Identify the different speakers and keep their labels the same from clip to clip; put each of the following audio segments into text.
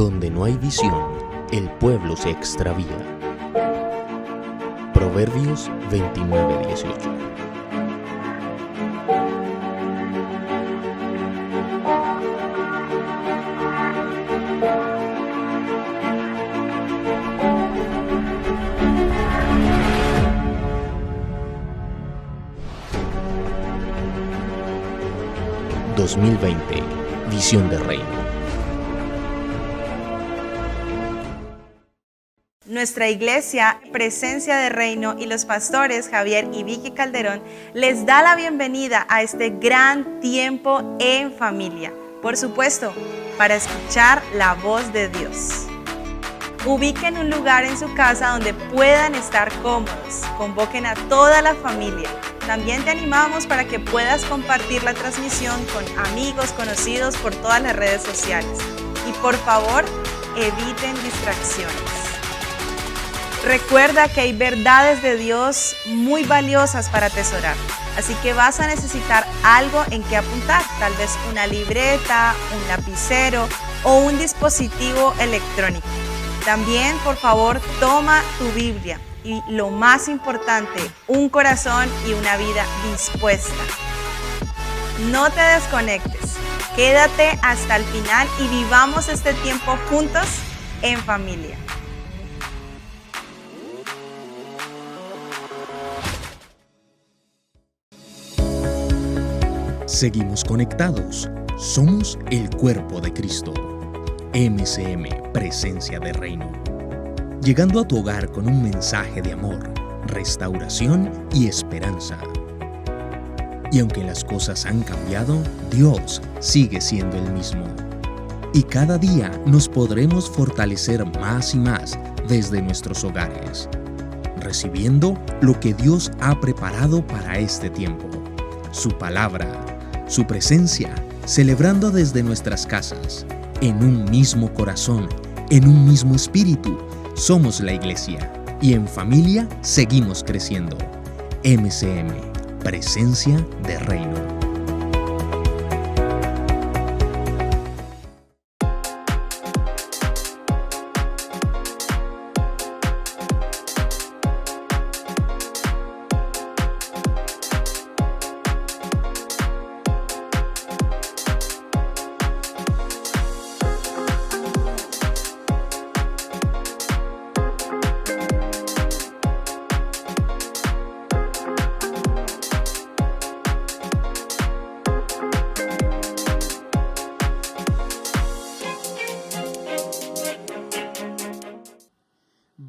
Speaker 1: Donde no hay visión, el pueblo se extravía. Proverbios 29:18. ...2020... Visión de Reino.
Speaker 2: Nuestra iglesia, Presencia de Reino, y los pastores Javier y Vicky Calderón les da la bienvenida a este gran tiempo en familia. Por supuesto, para escuchar la voz de Dios. Ubiquen un lugar en su casa donde puedan estar cómodos. Convoquen a toda la familia. También te animamos para que puedas compartir la transmisión con amigos, conocidos por todas las redes sociales. Y por favor, eviten distracciones. Recuerda que hay verdades de Dios muy valiosas para atesorar. Así que vas a necesitar algo en que apuntar. Tal vez una libreta, un lapicero o un dispositivo electrónico. También, por favor, toma tu Biblia. Y lo más importante, un corazón y una vida dispuesta. No te desconectes, quédate hasta el final y vivamos este tiempo juntos en familia.
Speaker 1: Seguimos conectados, somos el cuerpo de Cristo. MCM, Presencia de Reino. Llegando a tu hogar con un mensaje de amor, restauración y esperanza. Y aunque las cosas han cambiado, Dios sigue siendo el mismo. Y cada día nos podremos fortalecer más y más desde nuestros hogares, recibiendo lo que Dios ha preparado para este tiempo, su palabra, su presencia, celebrando desde nuestras casas, en un mismo corazón, en un mismo espíritu. Somos la iglesia y en familia seguimos creciendo. MCM, Presencia de Reino.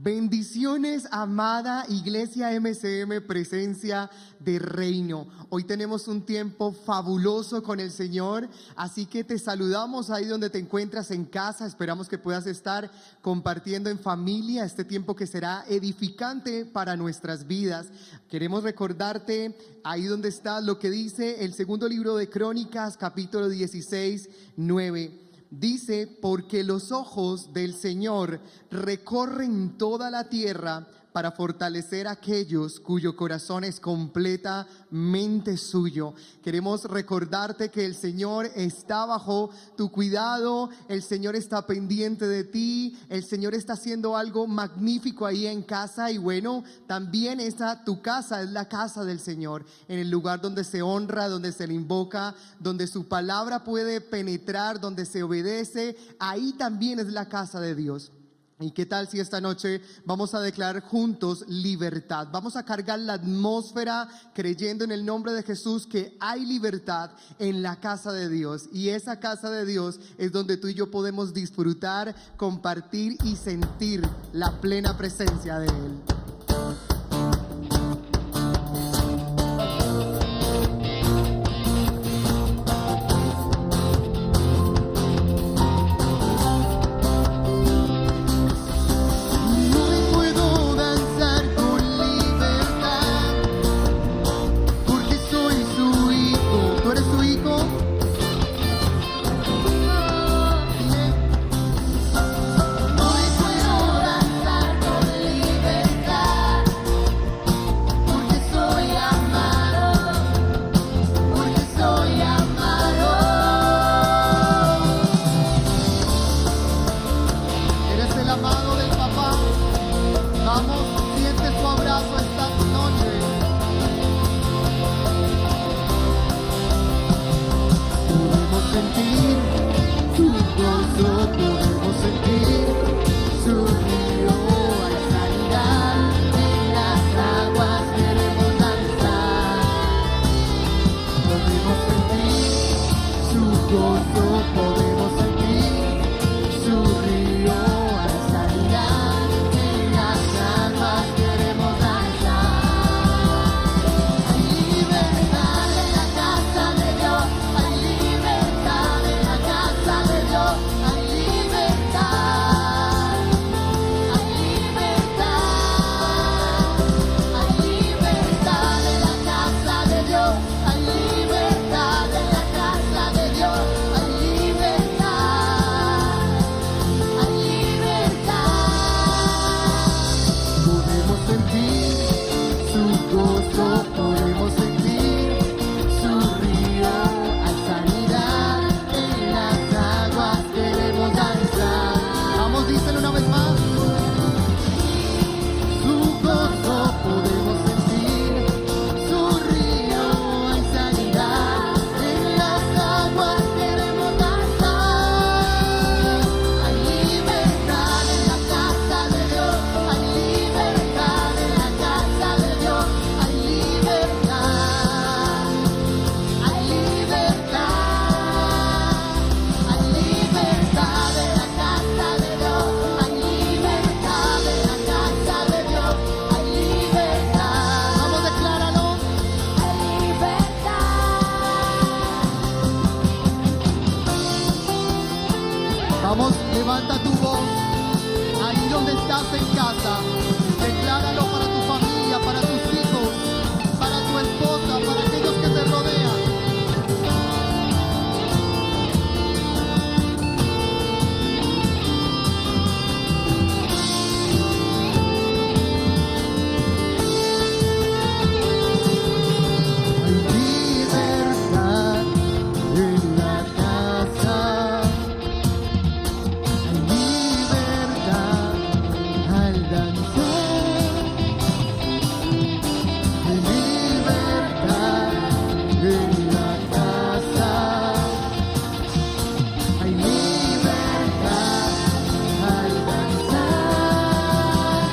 Speaker 3: Bendiciones, amada Iglesia MCM, Presencia de Reino. Hoy tenemos un tiempo fabuloso con el Señor, así que te saludamos ahí donde te encuentras en casa. Esperamos que puedas estar compartiendo en familia este tiempo que será edificante para nuestras vidas. Queremos recordarte ahí donde estás lo que dice el segundo libro de Crónicas, capítulo 16, 9. Dice, porque los ojos del Señor recorren toda la tierra para fortalecer a aquellos cuyo corazón es completamente suyo. Queremos recordarte que el Señor está bajo tu cuidado, el Señor está pendiente de ti, el Señor está haciendo algo magnífico ahí en casa. Y bueno, también tu casa es la casa del Señor, en el lugar donde se honra, donde se le invoca, donde su palabra puede penetrar, donde se obedece. Ahí también es la casa de Dios. ¿Y qué tal si esta noche vamos a declarar juntos libertad? Vamos a cargar la atmósfera creyendo en el nombre de Jesús que hay libertad en la casa de Dios. Y esa casa de Dios es donde tú y yo podemos disfrutar, compartir y sentir la plena presencia de Él.
Speaker 4: Hoy puedo danzar con libertad.
Speaker 3: gozo podemos sentir, su río hay sanidad, en las aguas queremos danzar. Vamos, díselo una vez más. Su gozo podemos sentir, su río hay sanidad, en las aguas queremos danzar. Hay libertad en la casa de Dios, hay libertad en la casa de Dios, hay libertad, hay libertad, hay libertad en la casa de Dios, hay libertad en la casa de Dios, hay libertad. Vamos, decláralo. Hay libertad. Vamos, levanta tu voz. Ahí donde estás en casa, decláralo para tu familia, para tus hijos, para tu esposa, para aquellos que te rodean. Hay libertad en la casa, hay libertad al danzar, hay libertad en la casa, hay libertad al danzar,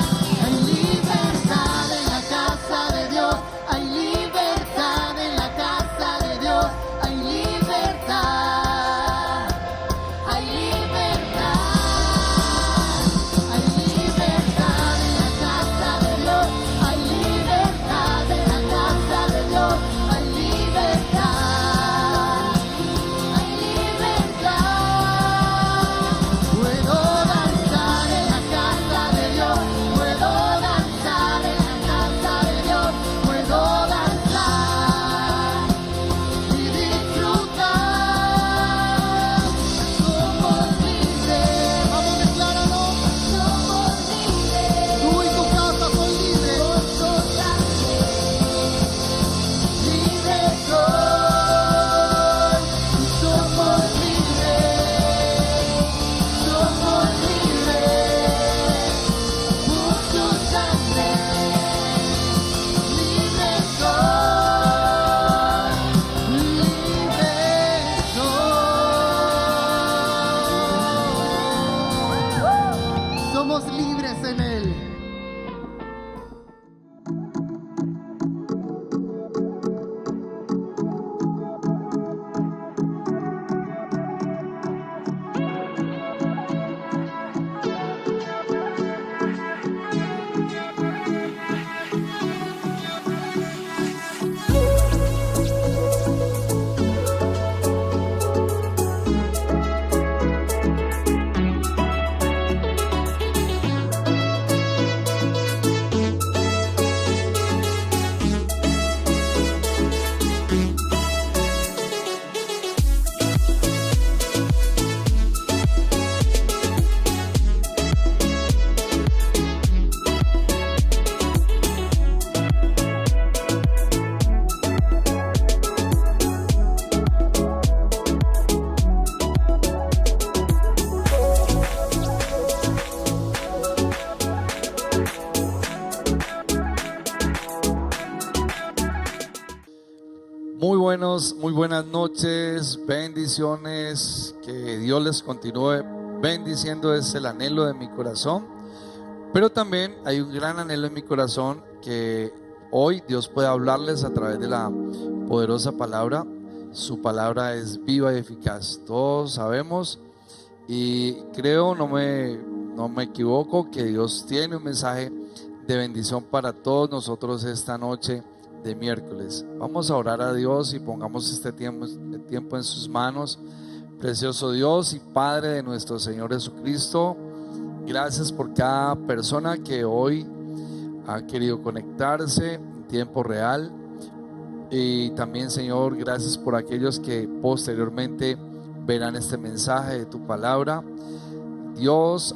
Speaker 3: hay libertad en la casa de Dios, hay libertad en la casa de Dios, hay libertad, hay libertad, hay libertad en la casa de Dios, hay libertad en la casa de Dios, hay libertad, hay libertad. Puedo danzar en la casa de Dios, puedo danzar en la casa de Dios, puedo danzar y disfrutar. Somos libres. Vamos, decláralo. Somos libres. Tú y tu casa son libres. Nosotros libres soy. Somos libres. Somos libres. Por su sangre. Libres soy. Libres soy. Somos libres en Él.
Speaker 4: Muy buenas noches, bendiciones, que Dios les continúe bendiciendo, es el anhelo de mi corazón, pero también hay un gran anhelo en mi corazón que hoy Dios pueda hablarles a través de la poderosa palabra. Su palabra es viva y eficaz, todos sabemos y creo, no me equivoco, que Dios tiene un mensaje de bendición para todos nosotros esta noche de miércoles. Vamos a orar a Dios y pongamos este tiempo en sus manos. Precioso Dios y Padre de nuestro Señor Jesucristo, gracias por cada persona que hoy ha querido conectarse en tiempo real, y también, Señor, gracias por aquellos que posteriormente verán este mensaje de tu palabra. Dios,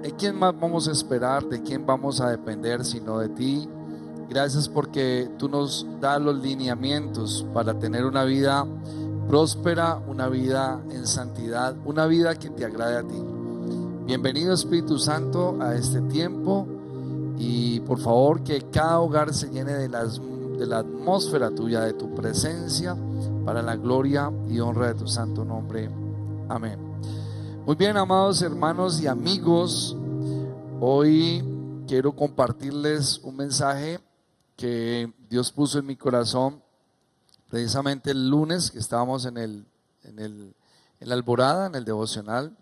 Speaker 4: ¿de quién más vamos a esperar? ¿De quién vamos a depender sino de ti? Gracias porque tú nos das los lineamientos para tener una vida próspera, una vida en santidad, una vida que te agrade a ti. Bienvenido Espíritu Santo a este tiempo y por favor que cada hogar se llene de la atmósfera tuya, de tu presencia, para la gloria y honra de tu santo nombre. Amén. Muy bien, amados hermanos y amigos, hoy quiero compartirles un mensaje que Dios puso en mi corazón precisamente el lunes que estábamos en la alborada, en el devocional.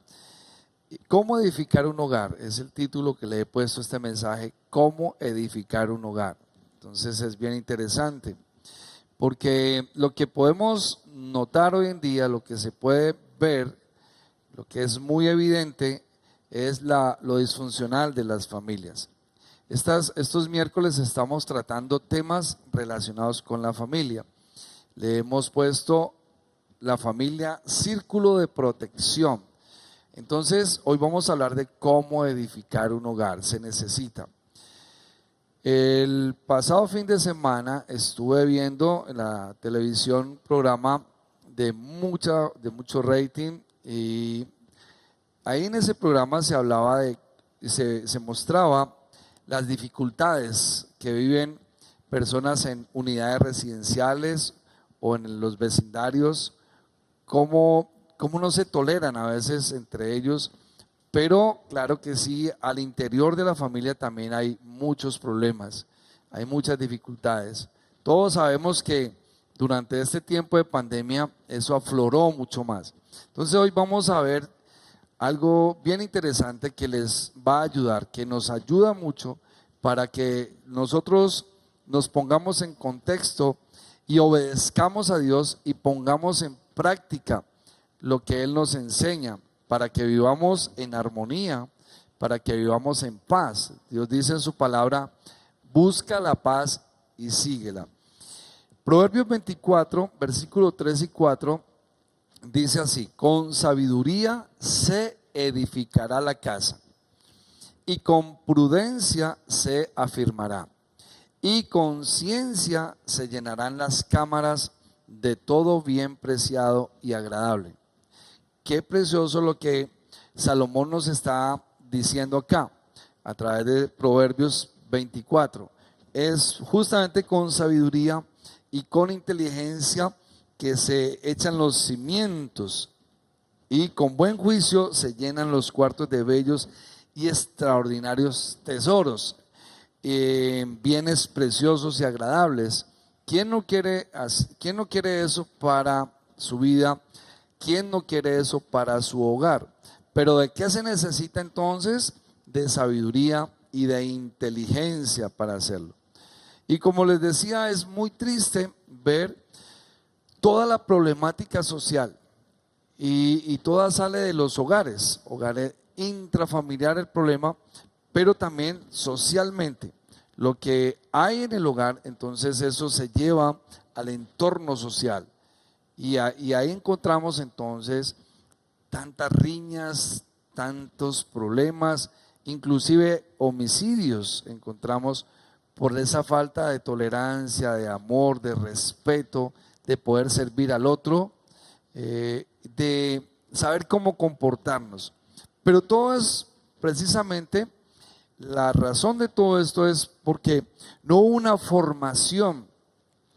Speaker 4: ¿Cómo edificar un hogar? Es el título que le he puesto a este mensaje, ¿cómo edificar un hogar? Entonces es bien interesante, porque lo que podemos notar hoy en día, lo que se puede ver, lo que es muy evidente, es lo disfuncional de las familias. Estos miércoles estamos tratando temas relacionados con la familia. Le hemos puesto la familia círculo de protección. Entonces, hoy vamos a hablar de cómo edificar un hogar. Se necesita. El pasado fin de semana estuve viendo en la televisión un programa de mucho rating y ahí en ese programa se hablaba se mostraba las dificultades que viven personas en unidades residenciales o en los vecindarios, cómo no se toleran a veces entre ellos, pero claro que sí, al interior de la familia también hay muchos problemas, hay muchas dificultades. Todos sabemos que durante este tiempo de pandemia eso afloró mucho más. Entonces hoy vamos a ver algo bien interesante que les va a ayudar, que nos ayuda mucho para que nosotros nos pongamos en contexto y obedezcamos a Dios y pongamos en práctica lo que Él nos enseña para que vivamos en armonía, para que vivamos en paz. Dios dice en su palabra, busca la paz y síguela. Proverbios 24, versículo 3 y 4 dice así: con sabiduría se edificará la casa y con prudencia se afirmará, y con ciencia se llenarán las cámaras de todo bien preciado y agradable. Qué precioso lo que Salomón nos está diciendo acá a través de Proverbios 24. Es justamente con sabiduría y con inteligencia que se echan los cimientos y con buen juicio se llenan los cuartos de bellos y extraordinarios tesoros, bienes preciosos y agradables. ¿Quién no quiere eso para su vida? ¿Quién no quiere eso para su hogar? Pero ¿de qué se necesita entonces? De sabiduría y de inteligencia para hacerlo. Y como les decía, es muy triste ver toda la problemática social y toda sale de los hogares intrafamiliar el problema, pero también socialmente. Lo que hay en el hogar, entonces eso se lleva al entorno social. Y ahí encontramos entonces tantas riñas, tantos problemas, inclusive homicidios encontramos por esa falta de tolerancia, de amor, de respeto, de poder servir al otro, de saber cómo comportarnos. Pero todo es precisamente, la razón de todo esto es porque no hubo una formación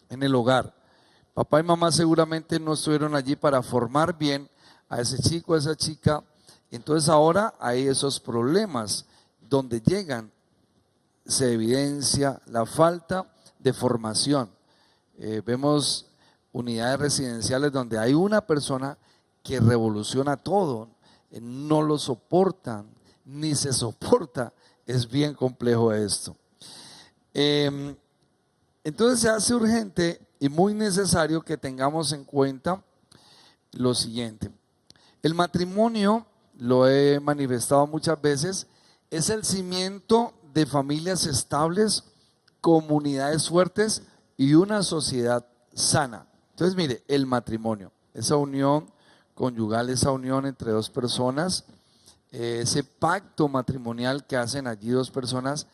Speaker 4: en el hogar. Papá y mamá seguramente no estuvieron allí para formar bien a ese chico, a esa chica. Entonces ahora hay esos problemas donde llegan, se evidencia la falta de formación. Vemos unidades residenciales donde hay una persona que revoluciona todo, no lo soportan, ni se soporta. Es bien complejo esto. Entonces se hace urgente y muy necesario que tengamos en cuenta lo siguiente. El matrimonio, lo he manifestado muchas veces, es el cimiento de familias estables, comunidades fuertes y una sociedad sana. Entonces mire, el matrimonio, esa unión conyugal, esa unión entre dos personas, ese pacto matrimonial que hacen allí dos personas,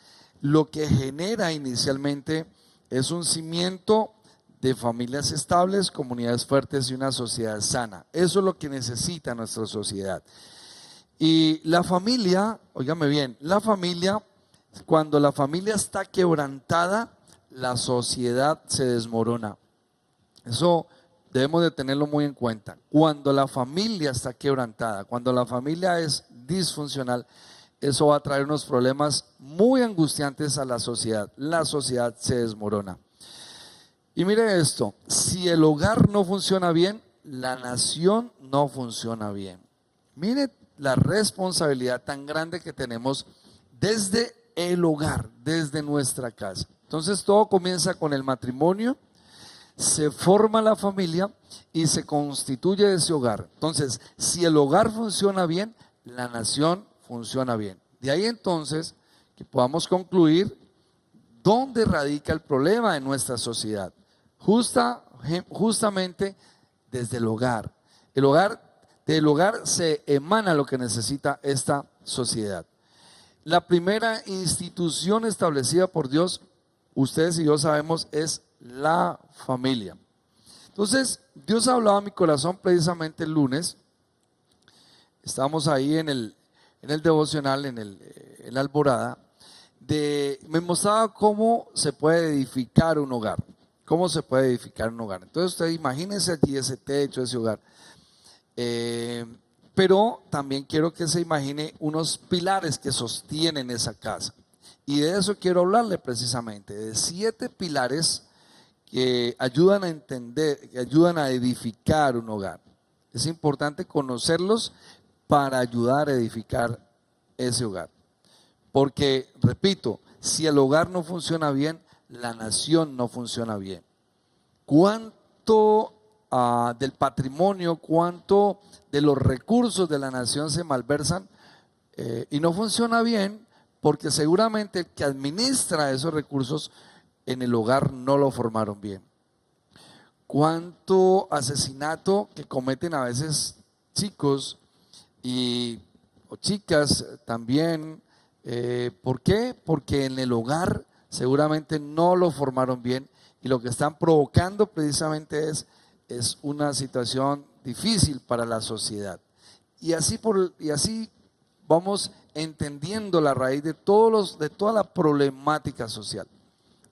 Speaker 4: lo que genera inicialmente es un cimiento de familias estables, comunidades fuertes y una sociedad sana. Eso es lo que necesita nuestra sociedad. Y la familia, óigame bien, la familia, cuando la familia está quebrantada, la sociedad se desmorona. Eso debemos de tenerlo muy en cuenta. Cuando la familia está quebrantada, cuando la familia es disfuncional, eso va a traer unos problemas muy angustiantes a la sociedad. La sociedad se desmorona. Y mire esto, si el hogar no funciona bien, la nación no funciona bien. Mire la responsabilidad tan grande que tenemos desde el hogar, desde nuestra casa. Entonces todo comienza con el matrimonio, se forma la familia y se constituye ese hogar. Entonces, si el hogar funciona bien, la nación funciona bien. De ahí entonces que podamos concluir dónde radica el problema en nuestra sociedad. Justamente desde el hogar. Del hogar se emana lo que necesita esta sociedad. La primera institución establecida por Dios, ustedes y yo sabemos, es la familia. Entonces, Dios hablaba a mi corazón precisamente el lunes. Estábamos ahí en el devocional, en la alborada, me mostraba cómo se puede edificar un hogar. ¿Cómo se puede edificar un hogar? Entonces usted imagínese allí ese techo, ese hogar. Pero también quiero que se imagine unos pilares que sostienen esa casa. Y de eso quiero hablarle precisamente, de 7 pilares que ayudan a entender, que ayudan a edificar un hogar. Es importante conocerlos para ayudar a edificar ese hogar. Porque, repito, si el hogar no funciona bien, la nación no funciona bien. ¿Cuánto del patrimonio, cuánto de los recursos de la nación se malversan y no funciona bien? Porque seguramente el que administra esos recursos en el hogar no lo formaron bien. ¿Cuánto asesinato que cometen a veces chicos o chicas también? ¿Por qué? Porque en el hogar seguramente no lo formaron bien y lo que están provocando precisamente es una situación difícil para la sociedad. Y así vamos entendiendo la raíz de toda la problemática social.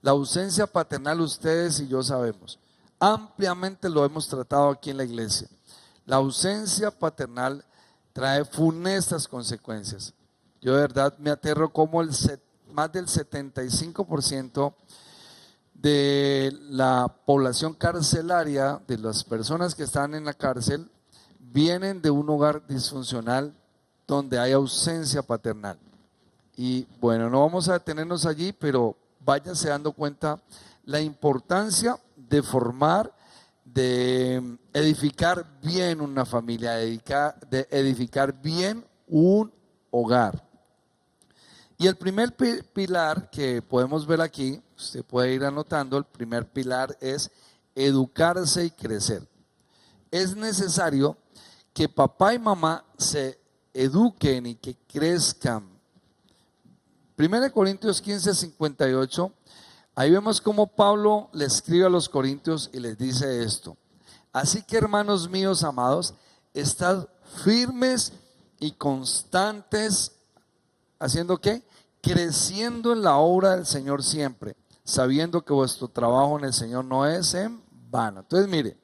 Speaker 4: La ausencia paternal, ustedes y yo sabemos, ampliamente lo hemos tratado aquí en la iglesia. La ausencia paternal trae funestas consecuencias. Yo de verdad me aterro como más del 75% de la población carcelaria, de las personas que están en la cárcel, vienen de un hogar disfuncional donde hay ausencia paternal. Y bueno, no vamos a detenernos allí, pero váyase dando cuenta la importancia de formar, de edificar bien una familia, de edificar bien un hogar. Y el primer pilar que podemos ver aquí, usted puede ir anotando, el primer pilar es educarse y crecer. Es necesario que papá y mamá se eduquen y que crezcan. 1 Corintios 15, 58, ahí vemos cómo Pablo le escribe a los corintios y les dice esto: así que, hermanos míos amados, estad firmes y constantes, ¿haciendo qué? Creciendo en la obra del Señor siempre, sabiendo que vuestro trabajo en el Señor no es en vano. Entonces mire,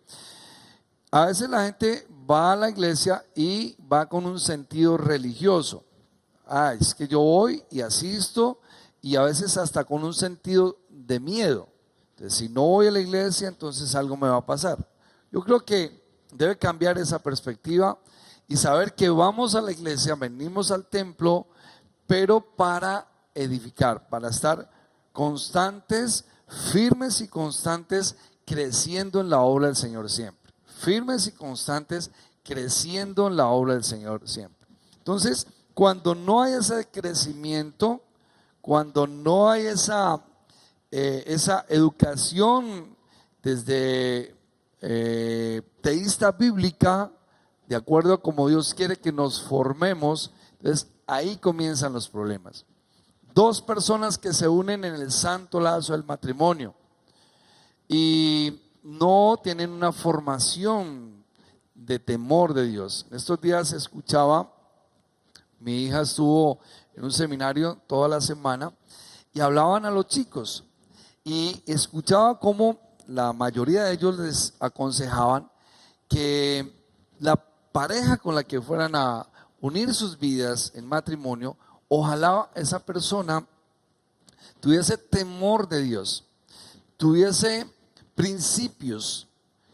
Speaker 4: a veces la gente va a la iglesia y va con un sentido religioso. Es que yo voy y asisto, y a veces hasta con un sentido de miedo. Entonces, si no voy a la iglesia, entonces algo me va a pasar. Yo creo que debe cambiar esa perspectiva y saber que vamos a la iglesia, venimos al templo, pero para edificar, para estar constantes, firmes y constantes, creciendo en la obra del Señor siempre. Firmes y constantes, creciendo en la obra del Señor siempre. Entonces, cuando no hay ese crecimiento, cuando no hay esa educación desde teísta bíblica, de acuerdo a como Dios quiere que nos formemos, entonces ahí comienzan los problemas. dos personas que se unen en el santo lazo del matrimonio y no tienen una formación de temor de Dios. En estos días escuchaba, mi hija estuvo en un seminario toda la semana y hablaban a los chicos y escuchaba cómo la mayoría de ellos les aconsejaban que la pareja con la que fueran a unir sus vidas en matrimonio, ojalá esa persona tuviese temor de Dios, tuviese principios,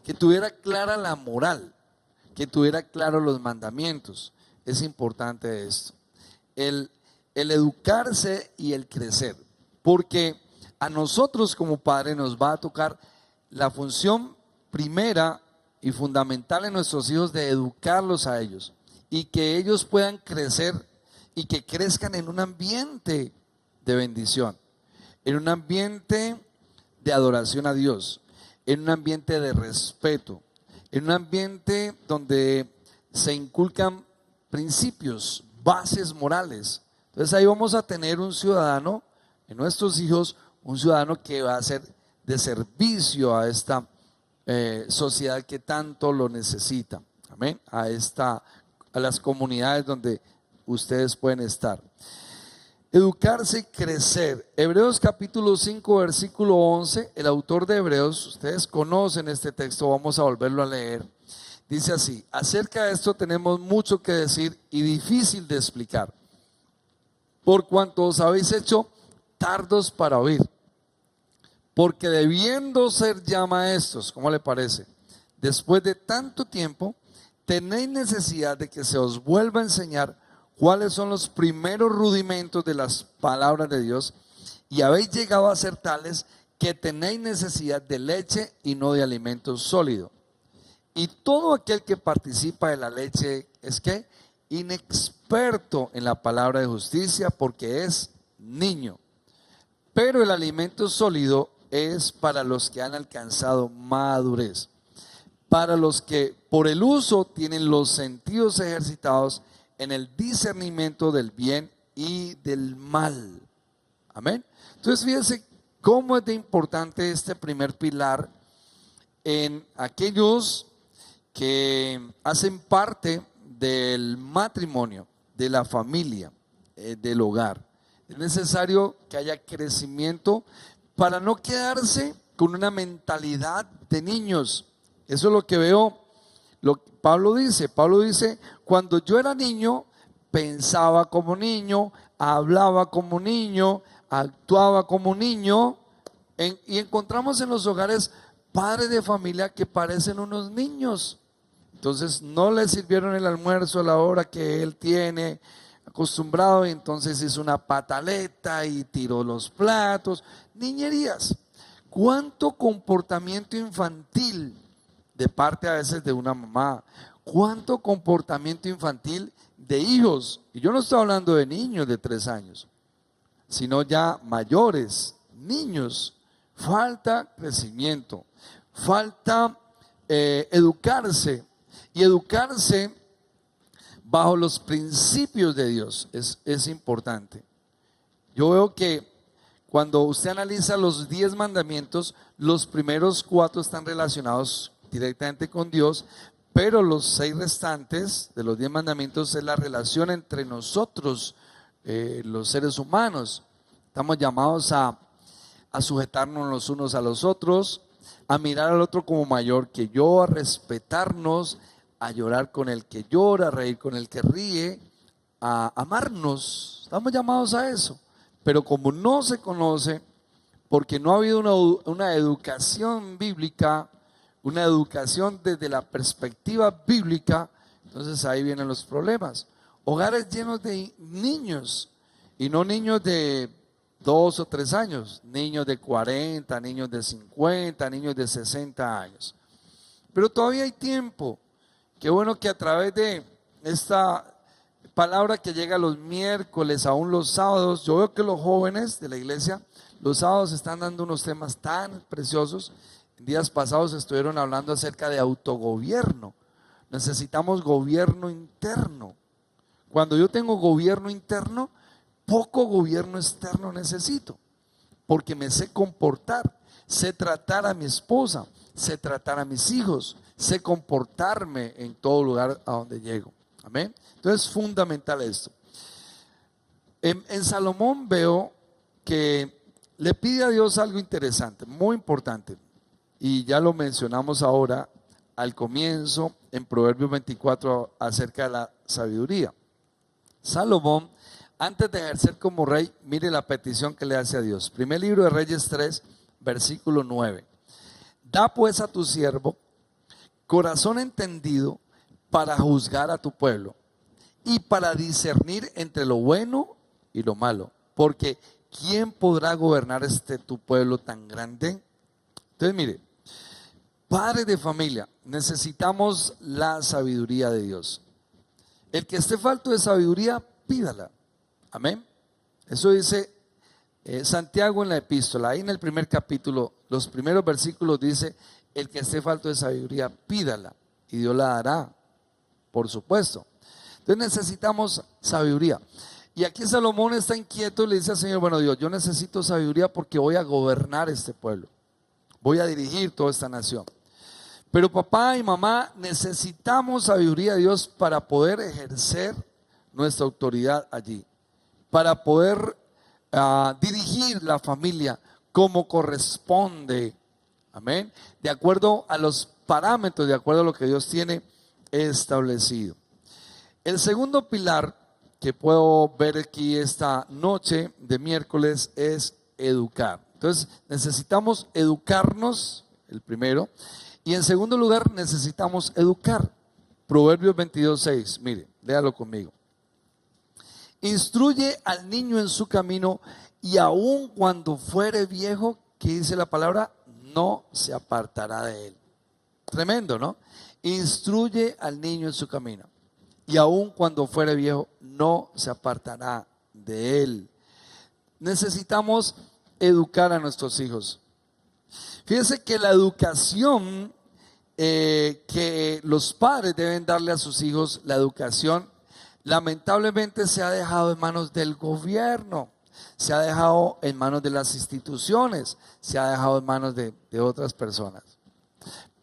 Speaker 4: que tuviera clara la moral, que tuviera claros los mandamientos. Es importante esto, el educarse y el crecer, porque a nosotros como padres nos va a tocar la función primera y fundamental en nuestros hijos de educarlos a ellos y que ellos puedan crecer y que crezcan en un ambiente de bendición, en un ambiente de adoración a Dios, en un ambiente de respeto, en un ambiente donde se inculcan principios, bases morales. Entonces ahí vamos a tener un ciudadano en nuestros hijos, un ciudadano que va a ser de servicio a esta sociedad que tanto lo necesita. Amén. A las comunidades donde ustedes pueden estar. Educarse y crecer. Hebreos capítulo 5 versículo 11, el autor de Hebreos, ustedes conocen este texto, vamos a volverlo a leer. Dice así: acerca de esto tenemos mucho que decir y difícil de explicar, por cuanto os habéis hecho tardos para oír. Porque debiendo ser ya maestros, ¿cómo le parece? Después de tanto tiempo, tenéis necesidad de que se os vuelva a enseñar cuáles son los primeros rudimentos de las palabras de Dios, y habéis llegado a ser tales que tenéis necesidad de leche y no de alimento sólido. Y todo aquel que participa de la leche es que inexperto en la palabra de justicia, porque es niño. Pero el alimento sólido es para los que han alcanzado madurez, para los que por el uso tienen los sentidos ejercitados en el discernimiento del bien y del mal. Amén. Entonces fíjense cómo es de importante este primer pilar en aquellos que hacen parte del matrimonio, de la familia, del hogar. Es necesario que haya crecimiento para no quedarse con una mentalidad de niños. Eso es lo que veo. Pablo dice, cuando yo era niño, pensaba como niño, hablaba como niño, actuaba como niño, y encontramos en los hogares padres de familia que parecen unos niños. Entonces no le sirvieron el almuerzo a la hora que él tiene acostumbrado, y entonces hizo una pataleta y tiró los platos, niñerías. ¿Cuánto comportamiento infantil de parte a veces de una mamá? ¿Cuánto comportamiento infantil de hijos? Y yo no estoy hablando de niños de 3 años, sino ya mayores, niños. Falta crecimiento, falta educarse, y educarse bajo los principios de Dios es importante. Yo veo que cuando usted analiza los 10 mandamientos, los primeros 4 están relacionados directamente con Dios, pero los 6 restantes de los 10 mandamientos es la relación entre nosotros, los seres humanos. Estamos llamados a sujetarnos los unos a los otros, a mirar al otro como mayor que yo, a respetarnos, a llorar con el que llora, a reír con el que ríe, a amarnos. Estamos llamados a eso. Pero como no se conoce, porque no ha habido una educación bíblica, una educación desde la perspectiva bíblica, entonces ahí vienen los problemas. Hogares llenos de niños, y no niños de 2 o 3 años, niños de 40, niños de 50, niños de 60 años. Pero todavía hay tiempo. Qué bueno que a través de esta palabra que llega los miércoles, aún los sábados, yo veo que los jóvenes de la iglesia los sábados están dando unos temas tan preciosos. En días pasados estuvieron hablando acerca de autogobierno. Necesitamos gobierno interno. Cuando yo tengo gobierno interno, poco gobierno externo necesito, porque me sé comportar, sé tratar a mi esposa, sé tratar a mis hijos, sé comportarme en todo lugar a donde llego. Amén. Entonces es fundamental esto. En Salomón veo que le pide a Dios algo interesante, muy importante, y ya lo mencionamos ahora al comienzo en Proverbios 24 acerca de la sabiduría. Salomón, antes de ejercer como rey, mire la petición que le hace a Dios. Primer libro de Reyes 3, versículo 9. Da pues a tu siervo corazón entendido para juzgar a tu pueblo y para discernir entre lo bueno y lo malo, porque ¿quién podrá gobernar tu pueblo tan grande? Entonces mire, padres de familia, necesitamos la sabiduría de Dios. El que esté falto de sabiduría, pídala. Amén. Eso dice Santiago en la epístola, ahí en el primer capítulo, los primeros versículos dice, el que esté falto de sabiduría, pídala y Dios la dará, por supuesto. Entonces necesitamos sabiduría. Y aquí Salomón está inquieto y le dice al Señor, bueno Dios, yo necesito sabiduría porque voy a gobernar este pueblo, voy a dirigir toda esta nación. Pero papá y mamá, necesitamos sabiduría de Dios para poder ejercer nuestra autoridad allí, para poder dirigir la familia como corresponde, amén, de acuerdo a los parámetros, de acuerdo a lo que Dios tiene establecido. El segundo pilar que puedo ver aquí esta noche de miércoles es educar. Entonces necesitamos educarnos, el primero, y en segundo lugar necesitamos educar. Proverbios 22:6, mire, léalo conmigo. Instruye al niño en su camino y aun cuando fuere viejo, que dice la palabra, no se apartará de él. Tremendo, ¿no? Instruye al niño en su camino y aun cuando fuere viejo, no se apartará de él. Necesitamos educar a nuestros hijos. Fíjense que la educación que los padres deben darle a sus hijos, la educación, lamentablemente se ha dejado en manos del gobierno, se ha dejado en manos de las instituciones, se ha dejado en manos de otras personas.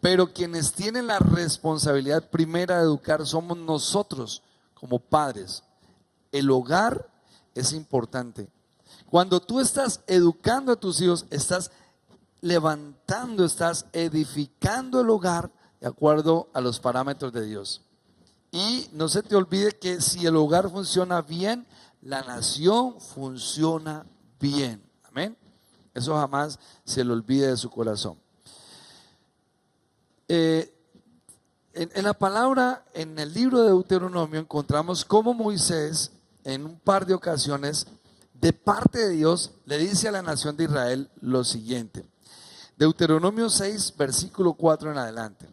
Speaker 4: Pero quienes tienen la responsabilidad primera de educar somos nosotros como padres. El hogar es importante. Cuando tú estás educando a tus hijos, estás levantando, estás edificando el hogar de acuerdo a los parámetros de Dios. Y no se te olvide que si el hogar funciona bien, la nación funciona bien. Amén. Eso jamás se le olvide de su corazón. En la palabra, en el libro de Deuteronomio, encontramos cómo Moisés, en un par de ocasiones, de parte de Dios, le dice a la nación de Israel lo siguiente. Deuteronomio 6, versículo 4 en adelante.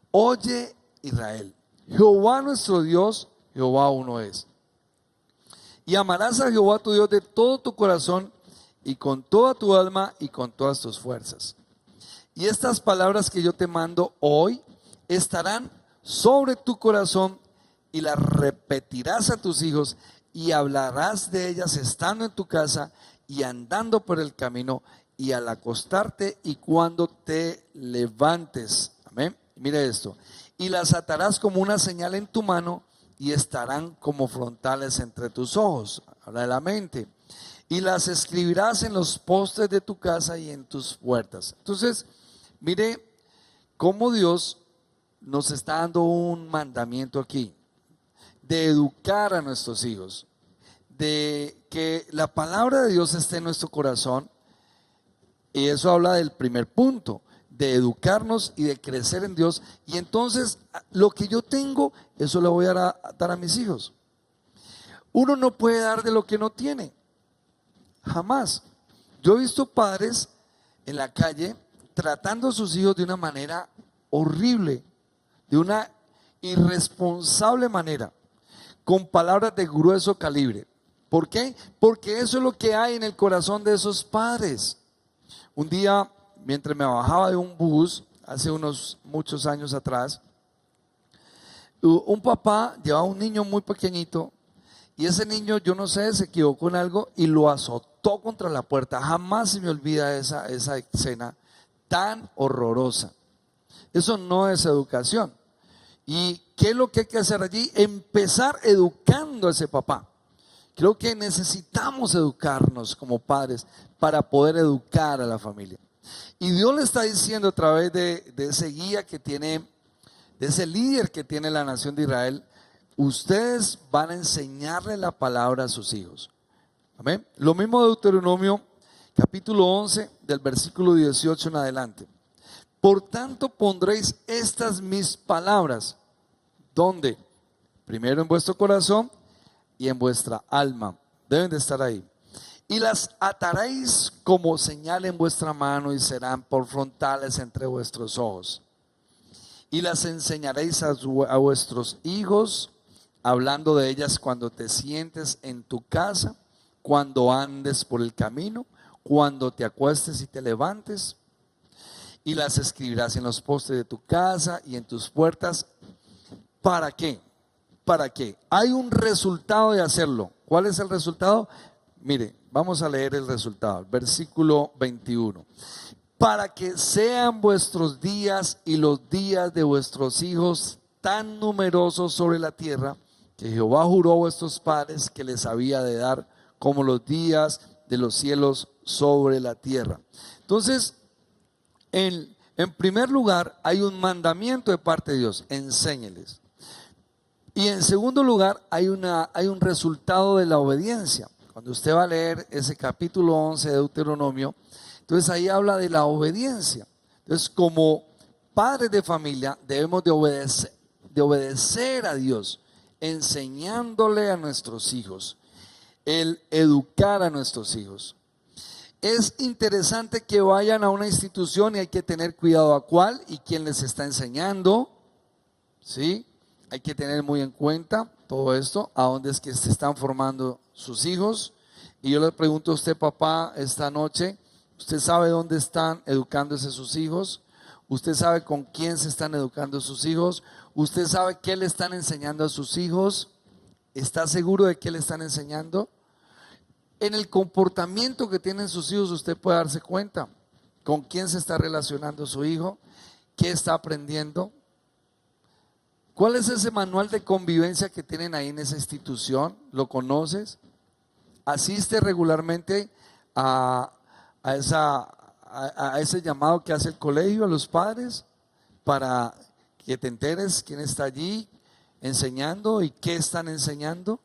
Speaker 4: Oye Israel, Jehová nuestro Dios, Jehová uno es. Y amarás a Jehová tu Dios de todo tu corazón y con toda tu alma y con todas tus fuerzas. Y estas palabras que yo te mando hoy estarán sobre tu corazón y las repetirás a tus hijos y hablarás de ellas estando en tu casa y andando por el camino y al acostarte y cuando te levantes. Amén. Mire esto. Y las atarás como una señal en tu mano y estarán como frontales entre tus ojos. Habla de la mente. Y las escribirás en los postes de tu casa y en tus puertas. Entonces, mire cómo Dios nos está dando un mandamiento aquí de educar a nuestros hijos, de que la palabra de Dios esté en nuestro corazón. Y eso habla del primer punto, de educarnos y de crecer en Dios. Y entonces lo que yo tengo, eso le voy a dar a mis hijos. Uno no puede dar de lo que no tiene, jamás. Yo he visto padres en la calle tratando a sus hijos de una manera horrible, de una irresponsable manera, con palabras de grueso calibre. ¿Por qué? Porque eso es lo que hay en el corazón de esos padres. Un día, mientras me bajaba de un bus, hace muchos años atrás, un papá llevaba un niño muy pequeñito Y ese niño, yo no sé, se equivocó en algo y lo azotó contra la puerta. Jamás se me olvida esa escena tan horrorosa. Eso no es educación. ¿Y qué es lo que hay que hacer allí? Empezar educando a ese papá. Creo que necesitamos educarnos como padres para poder educar a la familia. Y Dios le está diciendo a través de ese guía que tiene, de ese líder que tiene la nación de Israel, ustedes van a enseñarle la palabra a sus hijos. Amén. Lo mismo de Deuteronomio capítulo 11 del versículo 18 en adelante. Por tanto pondréis estas mis palabras. ¿Dónde? Primero en vuestro corazón y en vuestra alma. Deben de estar ahí. Y las ataréis como señal en vuestra mano y serán por frontales entre vuestros ojos. Y las enseñaréis a vuestros hijos, hablando de ellas cuando te sientes en tu casa, cuando andes por el camino, cuando te acuestes y te levantes. Y las escribirás en los postes de tu casa y en tus puertas. ¿Para qué? ¿Para qué? Hay un resultado de hacerlo. ¿Cuál es el resultado? Mire, vamos a leer el resultado, versículo 21. Para que sean vuestros días y los días de vuestros hijos tan numerosos sobre la tierra, que Jehová juró a vuestros padres que les había de dar, como los días de los cielos sobre la tierra. Entonces, en primer lugar, hay un mandamiento de parte de Dios: enséñeles. Y en segundo lugar, hay un resultado de la obediencia. Cuando usted va a leer ese capítulo 11 de Deuteronomio, entonces ahí habla de la obediencia. Entonces, como padres de familia, debemos de obedecer a Dios, enseñándole a nuestros hijos, el educar a nuestros hijos. Es interesante que vayan a una institución y hay que tener cuidado a cuál y quién les está enseñando, ¿sí? Hay que tener muy en cuenta todo esto, a dónde es que se están formando sus hijos. Y yo le pregunto a usted, papá, esta noche, ¿usted sabe dónde están educándose sus hijos? ¿Usted sabe con quién se están educando sus hijos? ¿Usted sabe qué le están enseñando a sus hijos? ¿Está seguro de qué le están enseñando? En el comportamiento que tienen sus hijos usted puede darse cuenta con quién se está relacionando su hijo, qué está aprendiendo. ¿Cuál es ese manual de convivencia que tienen ahí en esa institución? ¿Lo conoces? ¿Asiste regularmente a ese llamado que hace el colegio a los padres para que te enteres quién está allí enseñando y qué están enseñando?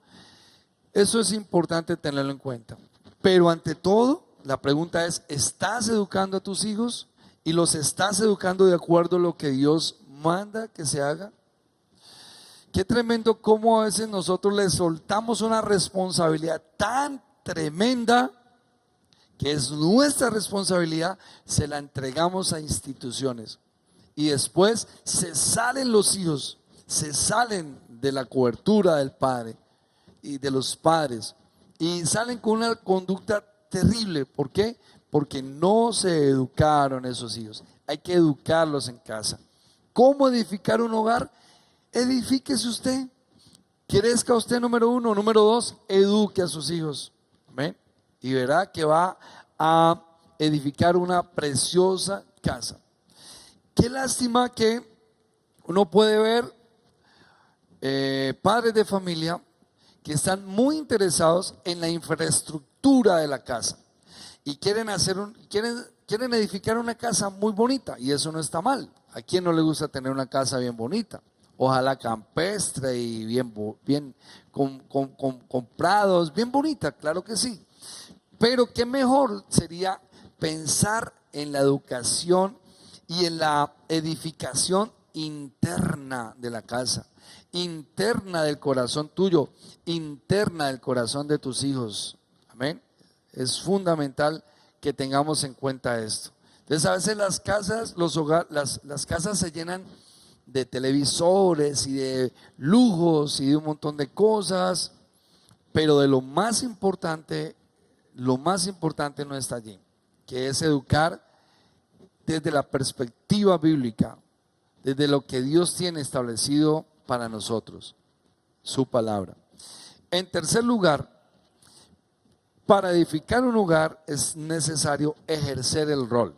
Speaker 4: Eso es importante tenerlo en cuenta. Pero ante todo, la pregunta es: ¿estás educando a tus hijos y los estás educando de acuerdo a lo que Dios manda que se haga? Qué tremendo cómo a veces nosotros les soltamos una responsabilidad tan tremenda, que es nuestra responsabilidad, se la entregamos a instituciones. Y después se salen los hijos, se salen de la cobertura del padre y de los padres, y salen con una conducta terrible. ¿Por qué? Porque no se educaron esos hijos. Hay que educarlos en casa. ¿Cómo edificar un hogar? Edifíquese usted, crezca usted, número uno. Número dos, eduque a sus hijos. ¿Ven? Y verá que va a edificar una preciosa casa. Qué lástima que uno puede ver padres de familia que están muy interesados en la infraestructura de la casa y quieren edificar una casa muy bonita, y eso no está mal. ¿A quién no le gusta tener una casa bien bonita? Ojalá campestre y bien con prados, bien bonita, claro que sí. Pero qué mejor sería pensar en la educación y en la edificación interna de la casa, interna del corazón tuyo, interna del corazón de tus hijos. Amén. Es fundamental que tengamos en cuenta esto. Entonces, a veces las casas, las casas se llenan de televisores y de lujos y de un montón de cosas, pero de lo más importante no está allí, que es educar desde la perspectiva bíblica, desde lo que Dios tiene establecido para nosotros, su palabra. En tercer lugar, para edificar un hogar es necesario ejercer el rol.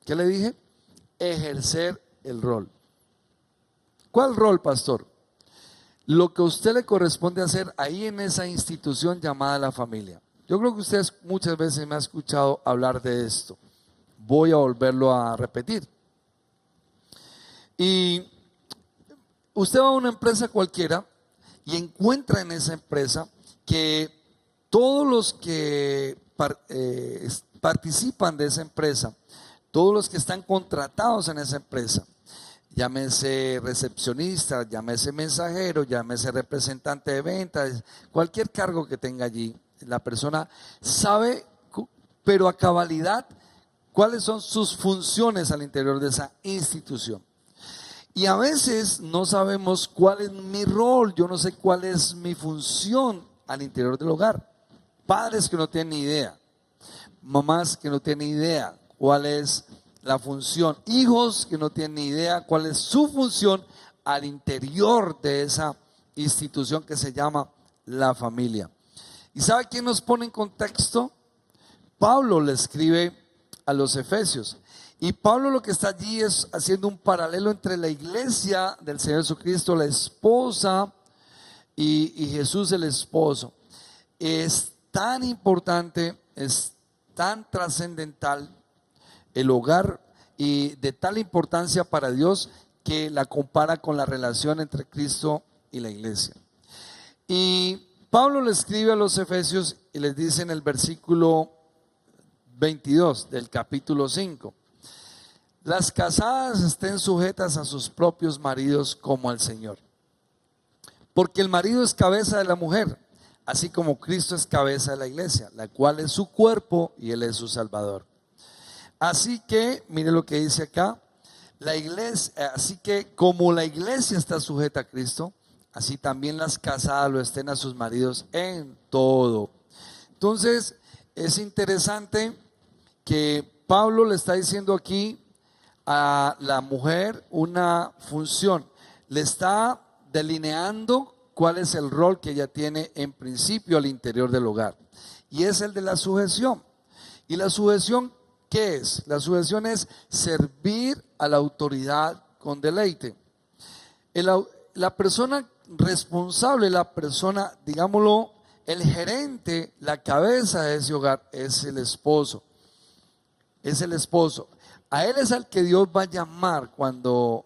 Speaker 4: ¿Qué le dije? Ejercer el rol. ¿Cuál rol, pastor? Lo que a usted le corresponde hacer ahí en esa institución llamada la familia. Yo creo que usted muchas veces me ha escuchado hablar de esto. Voy a volverlo a repetir. Y usted va a una empresa cualquiera y encuentra en esa empresa que todos los que participan de esa empresa, todos los que están contratados en esa empresa, llámese recepcionista, llámese mensajero, llámese representante de ventas, cualquier cargo que tenga allí, la persona sabe, pero a cabalidad, cuáles son sus funciones al interior de esa institución. Y a veces no sabemos cuál es mi rol, yo no sé cuál es mi función al interior del hogar. Padres que no tienen ni idea, mamás que no tienen ni idea cuál es la función, hijos que no tienen ni idea cuál es su función al interior de esa institución que se llama la familia. ¿Y sabe quién nos pone en contexto? Pablo le escribe a los Efesios. Y Pablo lo que está allí es haciendo un paralelo entre la iglesia del Señor Jesucristo, la esposa y Jesús el esposo. Es tan importante, es tan trascendental el hogar y de tal importancia para Dios que la compara con la relación entre Cristo y la iglesia. Y Pablo le escribe a los Efesios y les dice en el versículo 22 del capítulo 5: las casadas estén sujetas a sus propios maridos como al Señor, porque el marido es cabeza de la mujer, así como Cristo es cabeza de la iglesia, la cual es su cuerpo y Él es su Salvador. Así que, mire lo que dice acá, la iglesia, así que como la iglesia está sujeta a Cristo, así también las casadas lo estén a sus maridos en todo. Entonces, es interesante que Pablo le está diciendo aquí a la mujer una función, le está delineando cuál es el rol que ella tiene en principio al interior del hogar, y es el de la sujeción. Y la sujeción, ¿qué es? La sujeción es servir a la autoridad con deleite. La persona responsable, la persona, digámoslo, el gerente, la cabeza de ese hogar es el esposo. Es el esposo. A él es al que Dios va a llamar cuando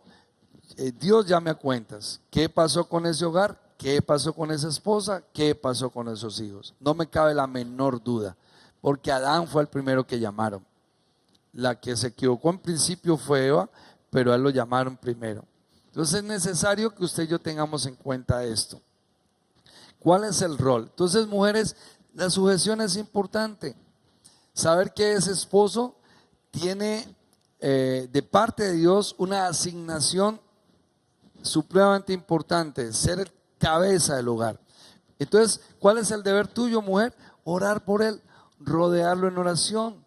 Speaker 4: Dios llame a cuentas. ¿Qué pasó con ese hogar? ¿Qué pasó con esa esposa? ¿Qué pasó con esos hijos? No me cabe la menor duda, porque Adán fue el primero que llamaron. La que se equivocó en principio fue Eva, pero a él lo llamaron primero. Entonces es necesario que usted y yo tengamos en cuenta esto. ¿Cuál es el rol? Entonces, mujeres, la sujeción es importante. Saber que ese esposo tiene de parte de Dios una asignación supremamente importante, ser el cabeza del hogar. Entonces, ¿cuál es el deber tuyo, mujer? Orar por él, rodearlo en oración,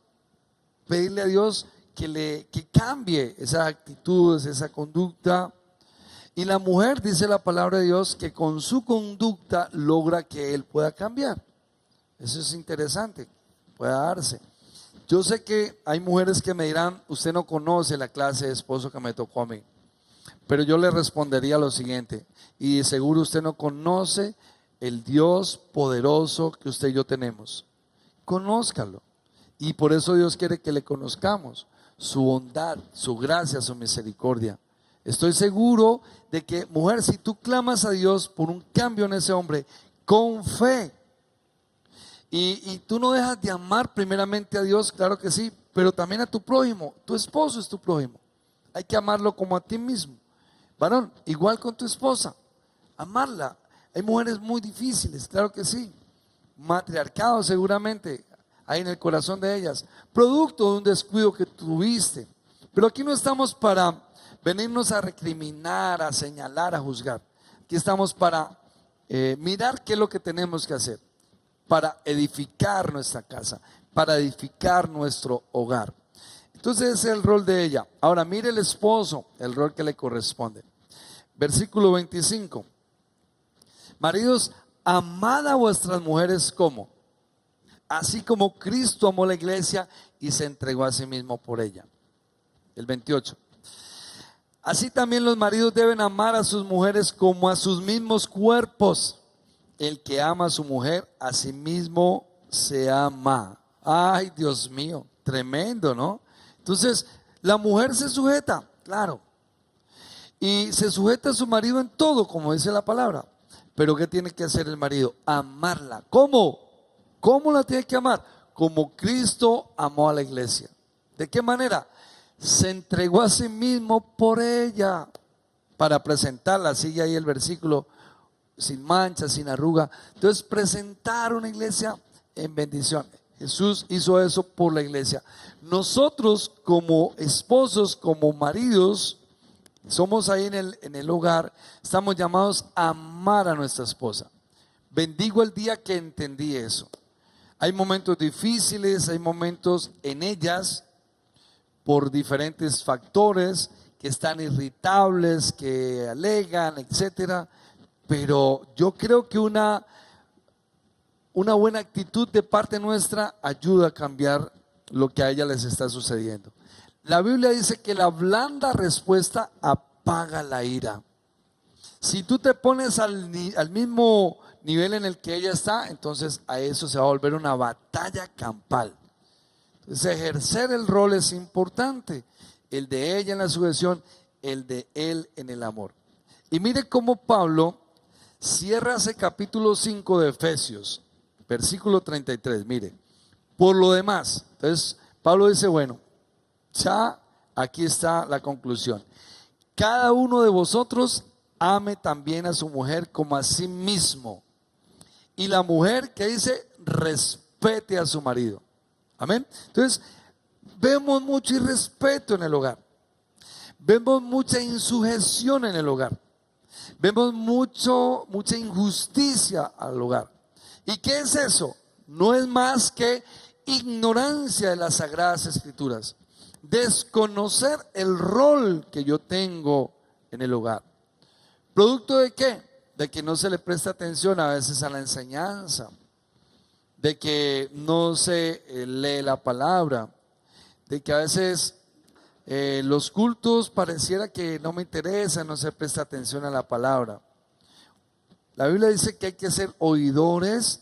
Speaker 4: pedirle a Dios que cambie esas actitudes, esa conducta. Y la mujer, dice la palabra de Dios, que con su conducta logra que él pueda cambiar. Eso es interesante, pueda darse. Yo sé que hay mujeres que me dirán, usted no conoce la clase de esposo que me tocó a mí. Pero yo le respondería lo siguiente, y de seguro usted no conoce el Dios poderoso que usted y yo tenemos. Conózcalo. Y por eso Dios quiere que le conozcamos, su bondad, su gracia, su misericordia. Estoy seguro de que, mujer, si tú clamas a Dios por un cambio en ese hombre, con fe, y tú no dejas de amar primeramente a Dios, claro que sí, pero también a tu prójimo. Tu esposo es tu prójimo. Hay que amarlo como a ti mismo. Varón, igual con tu esposa, amarla. Hay mujeres muy difíciles, claro que sí. Matriarcado seguramente hay en el corazón de ellas, producto de un descuido que tuviste. Pero aquí no estamos para venirnos a recriminar, a señalar, a juzgar. Aquí estamos para mirar qué es lo que tenemos que hacer para edificar nuestra casa, para edificar nuestro hogar. Entonces ese es el rol de ella. Ahora mire el esposo, el rol que le corresponde. Versículo 25. Maridos, amad a vuestras mujeres como, así como Cristo amó la iglesia y se entregó a sí mismo por ella. El 28. Así también los maridos deben amar a sus mujeres como a sus mismos cuerpos. El que ama a su mujer, a sí mismo se ama. Ay, Dios mío, tremendo, ¿no? Entonces, la mujer se sujeta, claro. Y se sujeta a su marido en todo, como dice la palabra. Pero ¿qué tiene que hacer el marido? Amarla. ¿Cómo? ¿Cómo la tiene que amar? Como Cristo amó a la iglesia. ¿De qué manera? Se entregó a sí mismo por ella para presentarla. Sigue ahí el versículo, sin mancha, sin arruga. Entonces, presentar una iglesia en bendición. Jesús hizo eso por la iglesia. Nosotros como esposos, como maridos, somos ahí en el hogar, estamos llamados a amar a nuestra esposa. Bendigo el día que entendí eso. Hay momentos difíciles, hay momentos en ellas por diferentes factores que están irritables, que alegan, etcétera. Pero yo creo que una buena actitud de parte nuestra ayuda a cambiar lo que a ella les está sucediendo. La Biblia dice que la blanda respuesta apaga la ira. Si tú te pones al mismo nivel en el que ella está, entonces a eso se va a volver una batalla campal. Entonces, ejercer el rol es importante, el de ella en la sujeción, el de él en el amor. Y mire cómo Pablo cierra ese capítulo 5 de Efesios, versículo 33, mire. Por lo demás, entonces Pablo dice, bueno, ya aquí está la conclusión. Cada uno de vosotros ame también a su mujer como a sí mismo. Y la mujer, que dice, respete a su marido. Amén. Entonces, vemos mucho irrespeto en el hogar. Vemos mucha insujeción en el hogar. Vemos mucha injusticia al hogar. ¿Y qué es eso? No es más que ignorancia de las Sagradas Escrituras. Desconocer el rol que yo tengo en el hogar. ¿Producto de qué? De que no se le presta atención a veces a la enseñanza, de que no se lee la palabra, de que a veces los cultos pareciera que no me interesa, no se presta atención a la palabra. La Biblia dice que hay que ser oidores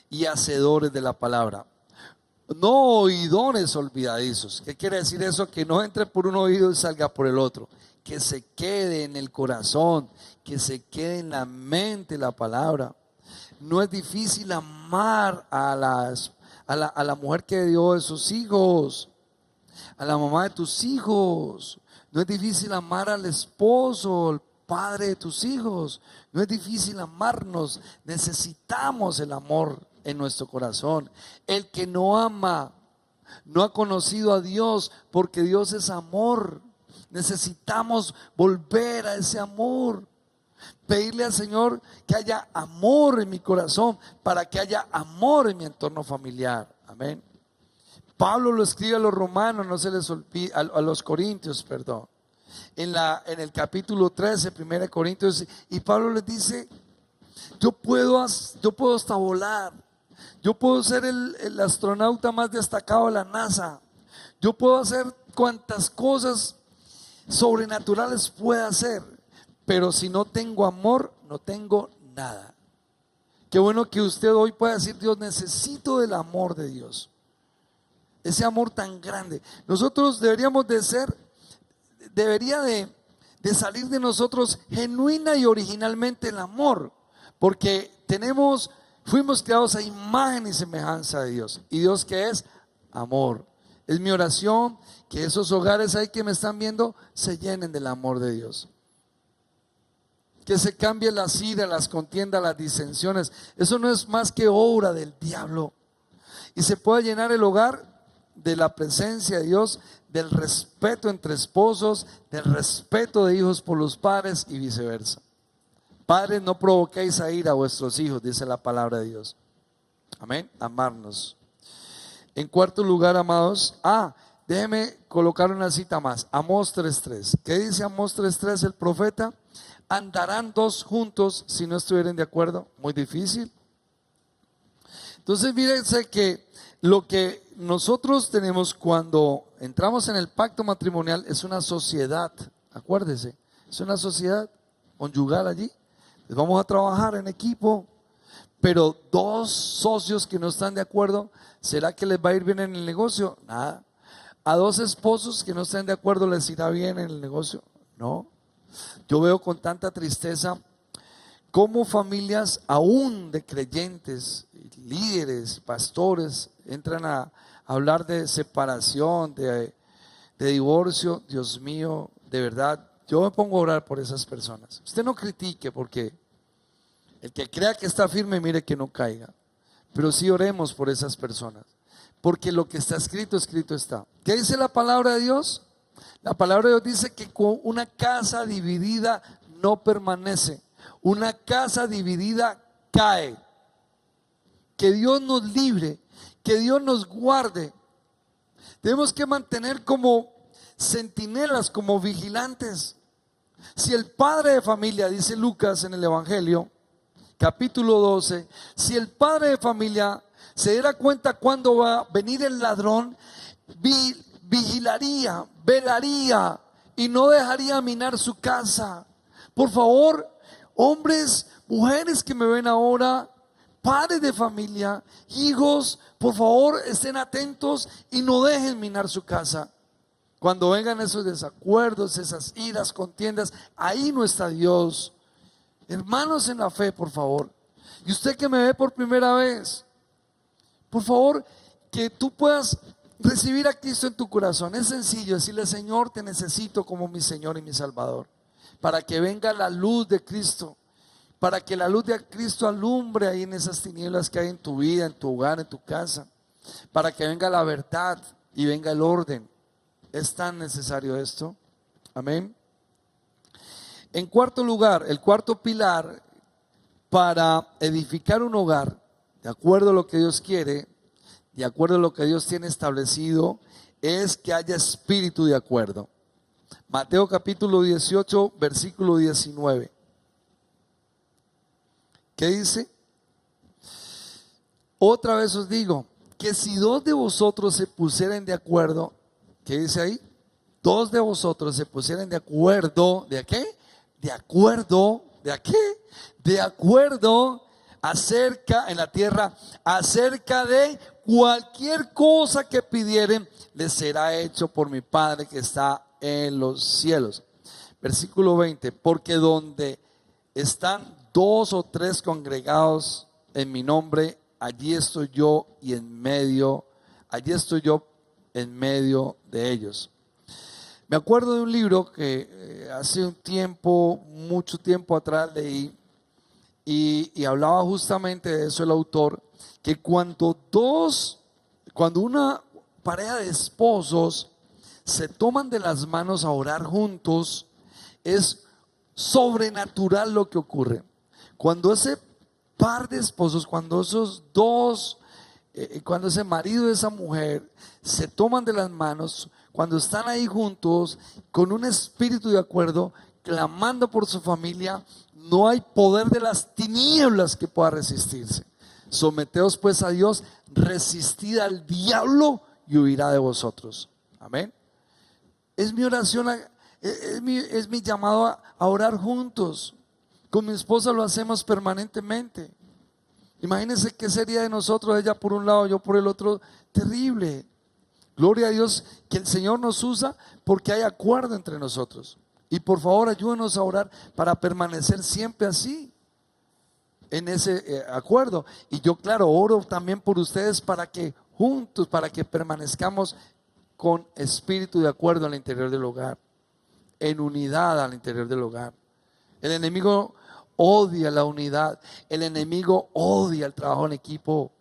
Speaker 4: y hacedores de la palabra, no oidores olvidadizos. ¿Qué quiere decir eso? Que no entre por un oído y salga por el otro, que se quede en el corazón, que se quede en la mente la palabra. No es difícil amar a la mujer que dio de sus hijos, a la mamá de tus hijos. No es difícil amar al esposo, al padre de tus hijos. No es difícil amarnos. Necesitamos el amor en nuestro corazón. El que no ama no ha conocido a Dios, porque Dios es amor. Necesitamos volver a ese amor. Pedirle al Señor que haya amor en mi corazón, para que haya amor en mi entorno familiar. Amén. Pablo lo escribe a los romanos, no se les olvide, a los corintios, perdón. En el capítulo 13, 1 Corintios, y Pablo les dice: yo puedo hasta volar, yo puedo ser el astronauta más destacado de la NASA, yo puedo hacer cuantas cosas sobrenaturales pueda hacer, pero si no tengo amor, no tengo nada. Qué bueno que usted hoy pueda decir: Dios, necesito del amor de Dios, ese amor tan grande. Nosotros debería de salir de nosotros genuina y originalmente el amor, porque fuimos creados a imagen y semejanza de Dios, y Dios, que es amor. Es mi oración que esos hogares ahí que me están viendo se llenen del amor de Dios, que se cambie las iras, las contiendas, las disensiones. Eso no es más que obra del diablo, y se pueda llenar el hogar de la presencia de Dios, del respeto entre esposos, del respeto de hijos por los padres y viceversa. Padres, no provoquéis a ira a vuestros hijos, dice la palabra de Dios. Amén. Amarnos. En cuarto lugar, amados, déjeme colocar una cita más. Amós 3:3. ¿Qué dice Amós 3:3 el profeta? ¿Andarán dos juntos si no estuvieran de acuerdo? Muy difícil. Entonces fíjense que lo que nosotros tenemos cuando entramos en el pacto matrimonial es una sociedad. Acuérdese, es una sociedad conyugal allí. Vamos a trabajar en equipo, pero dos socios que no están de acuerdo, ¿será que les va a ir bien en el negocio? Nada. ¿A dos esposos que no estén de acuerdo les irá bien en el negocio? No. Yo veo con tanta tristeza cómo familias aún de creyentes, líderes, pastores, entran a hablar de separación, de divorcio. Dios mío, de verdad, yo me pongo a orar por esas personas. Usted no critique, porque el que crea que está firme, mire que no caiga. Pero sí oremos por esas personas, porque lo que está escrito, escrito está. ¿Qué dice la palabra de Dios? La palabra de Dios dice que con una casa dividida no permanece. Una casa dividida cae. Que Dios nos libre, que Dios nos guarde. Tenemos que mantener como centinelas, como vigilantes. Si el padre de familia, dice Lucas en el Evangelio, capítulo 12, si el padre de familia se diera cuenta cuando va a venir el ladrón, vigilaría, velaría y no dejaría minar su casa. Por favor, hombres, mujeres que me ven ahora, padres de familia, hijos, por favor estén atentos y no dejen minar su casa. Cuando vengan esos desacuerdos, esas iras, contiendas, ahí no está Dios. Hermanos en la fe, por favor. Y usted que me ve por primera vez, por favor, que tú puedas recibir a Cristo en tu corazón. Es sencillo decirle: Señor, te necesito como mi Señor y mi Salvador, para que venga la luz de Cristo, para que la luz de Cristo alumbre ahí en esas tinieblas que hay en tu vida, en tu hogar, en tu casa, para que venga la verdad y venga el orden. Es tan necesario esto. Amén. En cuarto lugar, el cuarto pilar para edificar un hogar de acuerdo a lo que Dios quiere, de acuerdo a lo que Dios tiene establecido, es que haya espíritu de acuerdo. Mateo capítulo 18, versículo 19. ¿Qué dice? Otra vez os digo, que si dos de vosotros se pusieren de acuerdo, ¿qué dice ahí? Dos de vosotros se pusieran de acuerdo, ¿de qué? De acuerdo, ¿de qué? De acuerdo acerca, en la tierra, acerca de cualquier cosa que pidieren, les será hecho por mi Padre que está en los cielos. Versículo 20, porque donde están dos o tres congregados en mi nombre, allí estoy yo allí estoy yo en medio de ellos. Me acuerdo de un libro que hace un tiempo, mucho tiempo atrás leí, y hablaba justamente de eso el autor, que cuando una pareja de esposos se toman de las manos a orar juntos, es sobrenatural lo que ocurre. Cuando ese par de esposos, cuando esos dos, cuando ese marido y esa mujer se toman de las manos, cuando están ahí juntos con un espíritu de acuerdo, clamando por su familia, no hay poder de las tinieblas que pueda resistirse. Someteos pues a Dios, resistid al diablo y huirá de vosotros. Amén. Es mi oración, es mi llamado a orar juntos. Con mi esposa lo hacemos permanentemente. Imagínense qué sería de nosotros, ella por un lado, yo por el otro. Terrible. Gloria a Dios que el Señor nos usa porque hay acuerdo entre nosotros. Y por favor ayúdenos a orar para permanecer siempre así, en ese acuerdo. Y yo, claro, oro también por ustedes para que juntos, para que permanezcamos con espíritu de acuerdo al interior del hogar, en unidad al interior del hogar. El enemigo odia la unidad, el enemigo odia el trabajo en equipo.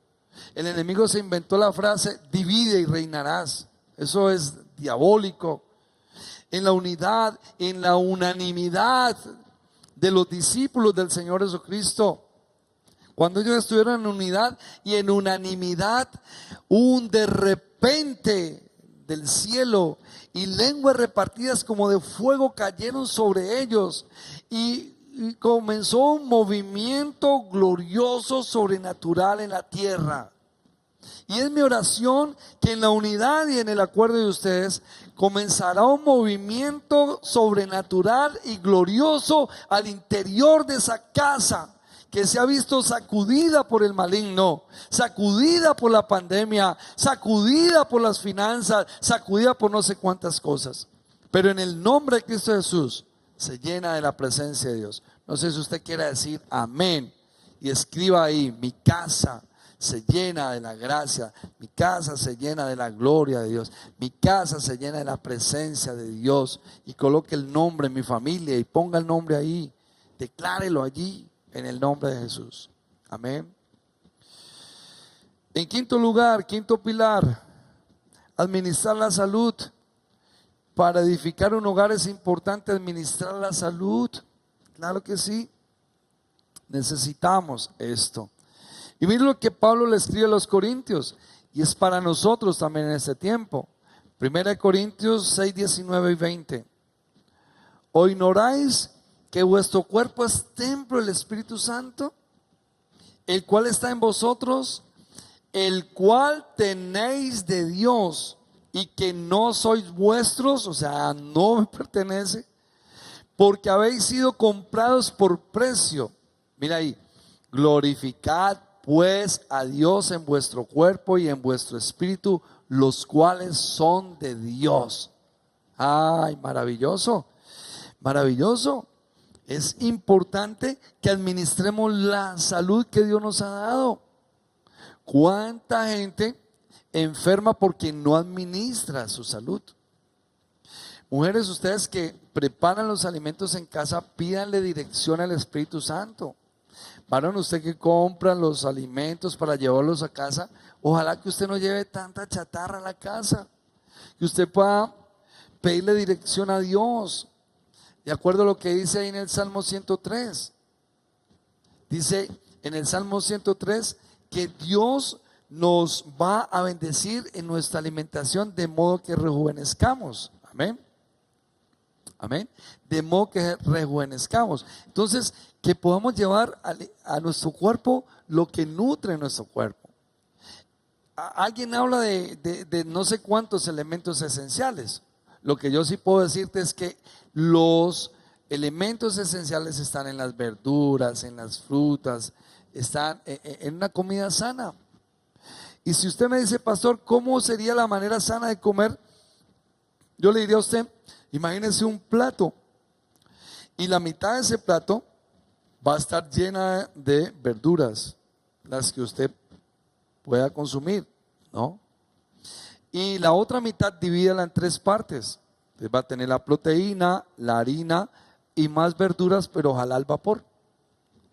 Speaker 4: El enemigo se inventó la frase: divide y reinarás. Eso es diabólico. En la unidad, en la unanimidad de los discípulos del Señor Jesucristo, cuando ellos estuvieron en unidad y en unanimidad, de repente del cielo, y lenguas repartidas como de fuego cayeron sobre ellos, y comenzó un movimiento glorioso, sobrenatural en la tierra. Y es mi oración que en la unidad y en el acuerdo de ustedes comenzará un movimiento sobrenatural y glorioso al interior de esa casa, que se ha visto sacudida por el maligno, sacudida por la pandemia, sacudida por las finanzas, sacudida por no sé cuántas cosas. Pero en el nombre de Cristo Jesús se llena de la presencia de Dios. No sé si usted quiere decir amén y escriba ahí: mi casa se llena de la gracia, mi casa se llena de la gloria de Dios, mi casa se llena de la presencia de Dios. Y coloque el nombre en mi familia y ponga el nombre ahí, declárelo allí en el nombre de Jesús. Amén. En quinto lugar, quinto pilar, administrar la salud. Para edificar un hogar es importante administrar la salud. Claro que sí, necesitamos esto. Y miren lo que Pablo le escribe a los Corintios, y es para nosotros también en este tiempo. 1 Corintios 6, 19 y 20. ¿O ignoráis que vuestro cuerpo es templo del Espíritu Santo, el cual está en vosotros, el cual tenéis de Dios, y que no sois vuestros? O sea, no me pertenece, porque habéis sido comprados por precio. Mira ahí: glorificad pues a Dios en vuestro cuerpo y en vuestro espíritu, los cuales son de Dios. Ay, maravilloso, maravilloso. Es importante que administremos la salud que Dios nos ha dado. ¿Cuánta gente enferma porque no administra su salud? Mujeres, ustedes que preparan los alimentos en casa, pídanle dirección al Espíritu Santo. Varón, usted que compra los alimentos para llevarlos a casa, ojalá que usted no lleve tanta chatarra a la casa, que usted pueda pedirle dirección a Dios, de acuerdo a lo que dice ahí en el Salmo 103. Dice en el Salmo 103 que Dios nos va a bendecir en nuestra alimentación, de modo que rejuvenezcamos. Amén. Amén. De modo que rejuvenezcamos. Entonces, que podamos llevar a nuestro cuerpo lo que nutre nuestro cuerpo. Alguien habla de no sé cuántos elementos esenciales. Lo que yo sí puedo decirte es que los elementos esenciales están en las verduras, en las frutas, están en una comida sana. Y si usted me dice: pastor, ¿cómo sería la manera sana de comer? Yo le diría a usted: imagínese un plato, y la mitad de ese plato va a estar llena de verduras, las que usted pueda consumir, ¿no? Y la otra mitad divídala en tres partes. Entonces va a tener la proteína, la harina y más verduras, pero ojalá al vapor.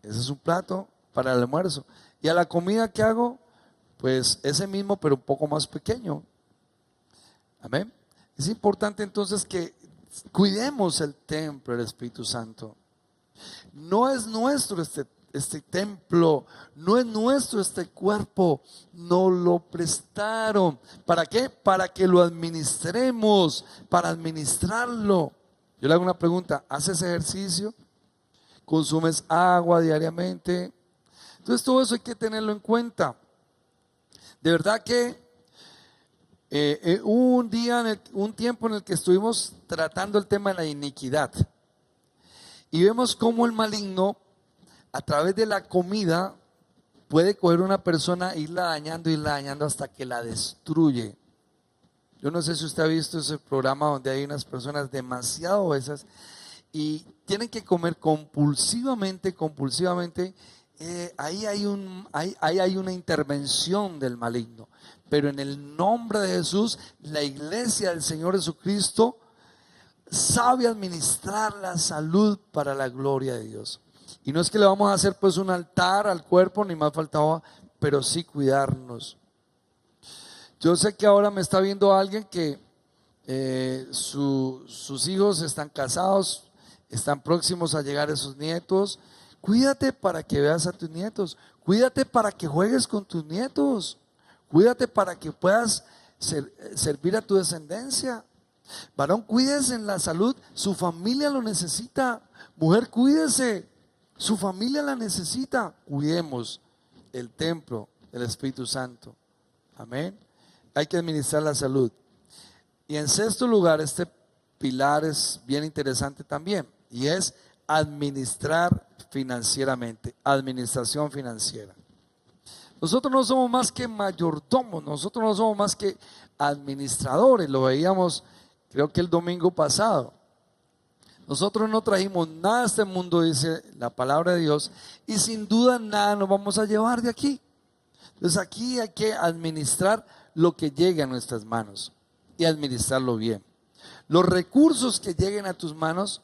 Speaker 4: Ese es un plato para el almuerzo. Y a la comida que hago, pues ese mismo, pero un poco más pequeño. Amén. Es importante entonces que cuidemos el templo del Espíritu Santo. No es nuestro este templo, no es nuestro este cuerpo, nos lo prestaron. ¿Para qué? Para que lo administremos, para administrarlo. Yo le hago una pregunta: ¿haces ejercicio? ¿Consumes agua diariamente? Entonces todo eso hay que tenerlo en cuenta. De verdad que hubo un tiempo en el que estuvimos tratando el tema de la iniquidad, y vemos cómo el maligno a través de la comida puede coger una persona e irla dañando hasta que la destruye. Yo no sé si usted ha visto ese programa donde hay unas personas demasiado obesas y tienen que comer compulsivamente. Ahí hay una intervención del maligno. Pero en el nombre de Jesús, la iglesia del Señor Jesucristo sabe administrar la salud para la gloria de Dios. Y no es que le vamos a hacer pues un altar al cuerpo, ni más faltaba, pero sí cuidarnos. Yo sé que ahora me está viendo alguien que sus hijos están casados, están próximos a llegar a sus nietos. Cuídate para que veas a tus nietos, cuídate para que juegues con tus nietos, cuídate para que puedas servir a tu descendencia. Varón, cuídese en la salud, su familia lo necesita. Mujer, cuídese, su familia la necesita. Cuidemos el templo del Espíritu Santo. Amén. Hay que administrar la salud. Y en sexto lugar, este pilar es bien interesante también, y es administrar financieramente, administración financiera. Nosotros no somos más que mayordomos, nosotros no somos más que administradores. Lo veíamos, creo que el domingo pasado. Nosotros no trajimos nada a este mundo, dice la palabra de Dios, y sin duda nada nos vamos a llevar de aquí. Entonces aquí hay que administrar lo que llegue a nuestras manos y administrarlo bien. Los recursos que lleguen a tus manos,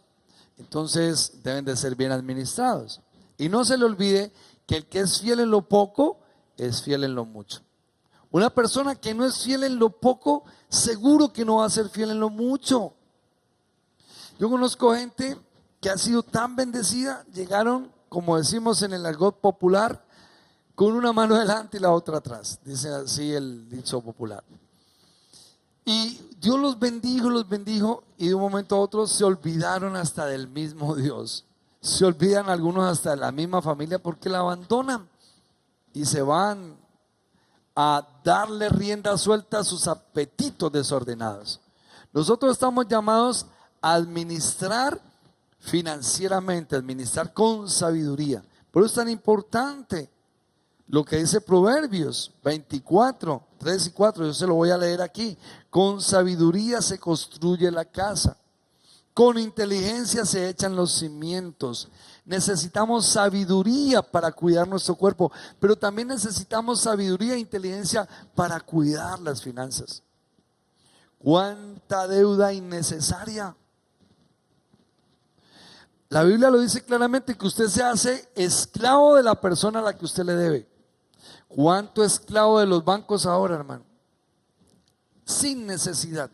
Speaker 4: entonces deben de ser bien administrados. Y no se le olvide que el que es fiel en lo poco, es fiel en lo mucho. Una persona que no es fiel en lo poco, seguro que no va a ser fiel en lo mucho. Yo conozco gente que ha sido tan bendecida, llegaron, como decimos en el argot popular, con una mano delante y la otra atrás, dice así el dicho popular. Y Dios los bendijo, y de un momento a otro se olvidaron hasta del mismo Dios. Se olvidan algunos hasta de la misma familia porque la abandonan y se van a darle rienda suelta a sus apetitos desordenados. Nosotros estamos llamados a administrar financieramente, administrar con sabiduría. Por eso es tan importante lo que dice Proverbios 24, 3 y 4, yo se lo voy a leer aquí. Con sabiduría se construye la casa, con inteligencia se echan los cimientos. Necesitamos sabiduría para cuidar nuestro cuerpo, pero también necesitamos sabiduría e inteligencia para cuidar las finanzas. ¿Cuánta deuda innecesaria? La Biblia lo dice claramente, que usted se hace esclavo de la persona a la que usted le debe. ¿Cuánto esclavo de los bancos ahora, hermano? Sin necesidad.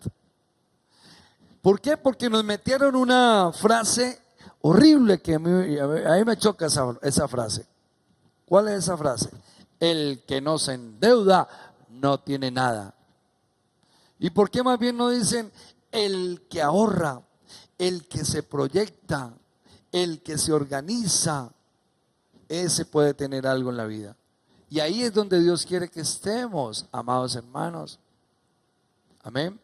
Speaker 4: ¿Por qué? Porque nos metieron una frase horrible que a mí me choca esa frase. ¿Cuál es esa frase? El que no se endeuda no tiene nada. ¿Y por qué más bien no dicen el que ahorra, el que se proyecta, el que se organiza? Ese puede tener algo en la vida. Y ahí es donde Dios quiere que estemos, amados hermanos. Amén.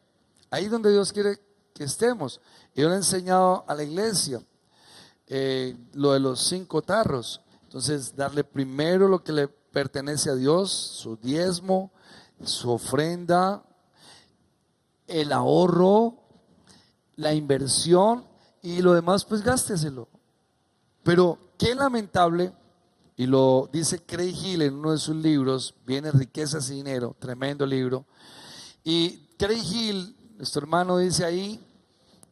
Speaker 4: Ahí es donde Dios quiere que estemos. Yo le he enseñado a la iglesia lo de los 5 tarros. Entonces, darle primero lo que le pertenece a Dios, su diezmo, su ofrenda, el ahorro, la inversión, y lo demás pues gásteselo. Pero qué lamentable, y lo dice Craig Hill en uno de sus libros, Bienes, Riquezas y Dinero, tremendo libro. Y Craig Hill, nuestro hermano, dice ahí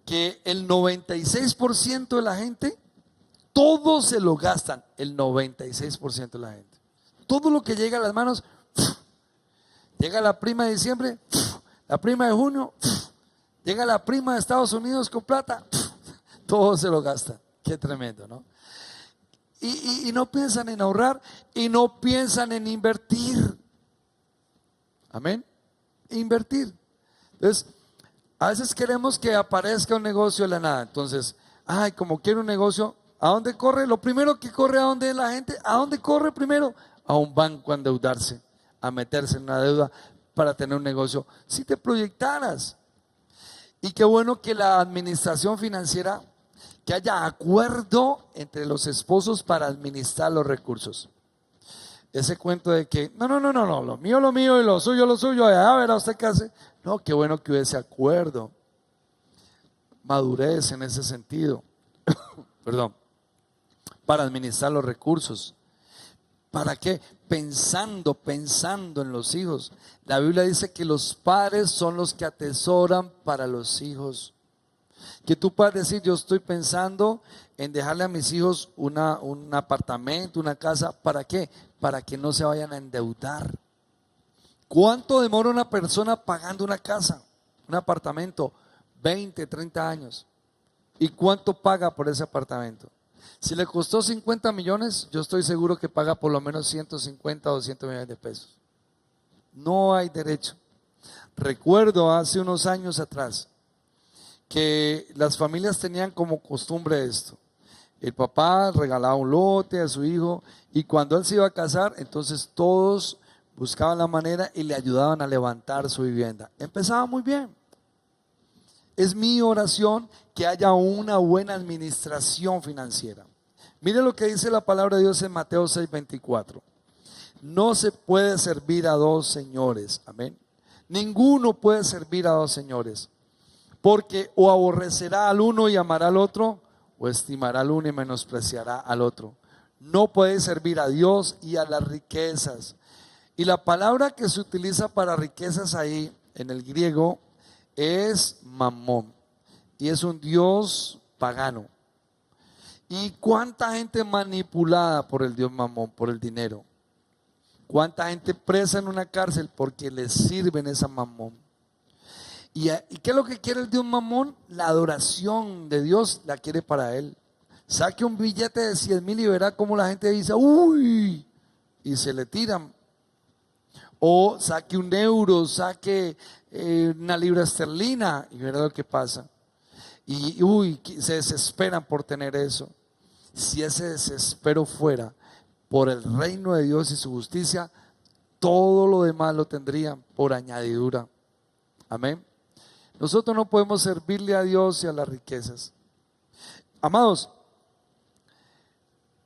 Speaker 4: que el 96% de la gente, todo se lo gastan, el 96% de la gente. Todo lo que llega a las manos, llega la prima de diciembre, la prima de junio, llega la prima de Estados Unidos con plata, todo se lo gastan. Qué tremendo, ¿no? Y no piensan en ahorrar y no piensan en invertir. Amén. Invertir. Entonces, a veces queremos que aparezca un negocio de la nada. Entonces, ay, como quiero un negocio, ¿a dónde corre? Lo primero que corre, ¿a dónde la gente? ¿A dónde corre primero? A un banco a endeudarse, a meterse en una deuda para tener un negocio. Si te proyectaras. Y qué bueno que la administración financiera, que haya acuerdo entre los esposos para administrar los recursos. Ese cuento de que no, lo mío y lo suyo, a ver, ¿a usted qué hace? No, qué bueno que hubiese acuerdo, madurez en ese sentido, perdón, para administrar los recursos. ¿Para qué? Pensando en los hijos. La Biblia dice que los padres son los que atesoran para los hijos. Que tú puedas decir, yo estoy pensando en dejarle a mis hijos un apartamento, una casa. ¿Para qué? Para que no se vayan a endeudar. ¿Cuánto demora una persona pagando una casa, un apartamento? 20, 30 años. ¿Y cuánto paga por ese apartamento? Si le costó 50 millones, yo estoy seguro que paga por lo menos 150 o 200 millones de pesos. No hay derecho. Recuerdo hace unos años atrás que las familias tenían como costumbre esto. El papá regalaba un lote a su hijo y cuando él se iba a casar, entonces todos buscaban la manera y le ayudaban a levantar su vivienda. Empezaba muy bien. Es mi oración que haya una buena administración financiera. Mire lo que dice la palabra de Dios en Mateo 6:24. No se puede servir a dos señores. Amén. Ninguno puede servir a dos señores. Porque o aborrecerá al uno y amará al otro, o estimará al uno y menospreciará al otro. No puede servir a Dios y a las riquezas. Y la palabra que se utiliza para riquezas ahí en el griego es mamón. Y es un dios pagano. ¿Y cuánta gente manipulada por el dios mamón, por el dinero? ¿Cuánta gente presa en una cárcel porque le sirven esa mamón? ¿Y qué es lo que quiere el dios mamón? La adoración de Dios la quiere para él. Saque un billete de 100,000 y verá cómo la gente dice uy, y se le tiran. O saque un euro, saque una libra esterlina y verá lo que pasa. Y se desesperan por tener eso. Si ese desespero fuera por el reino de Dios y su justicia, todo lo demás lo tendrían por añadidura. Amén. Nosotros no podemos servirle a Dios y a las riquezas. Amados,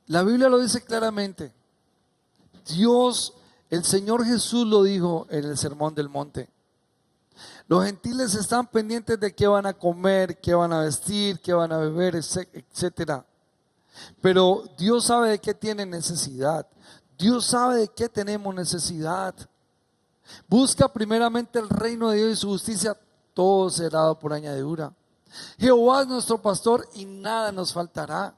Speaker 4: la Biblia lo dice claramente. Dios, el Señor Jesús lo dijo en el Sermón del Monte. Los gentiles están pendientes de qué van a comer, qué van a vestir, qué van a beber, etcétera. Pero Dios sabe de qué tienen necesidad. Dios sabe de qué tenemos necesidad. Busca primeramente el reino de Dios y su justicia, todo será dado por añadidura. Jehová es nuestro pastor y nada nos faltará.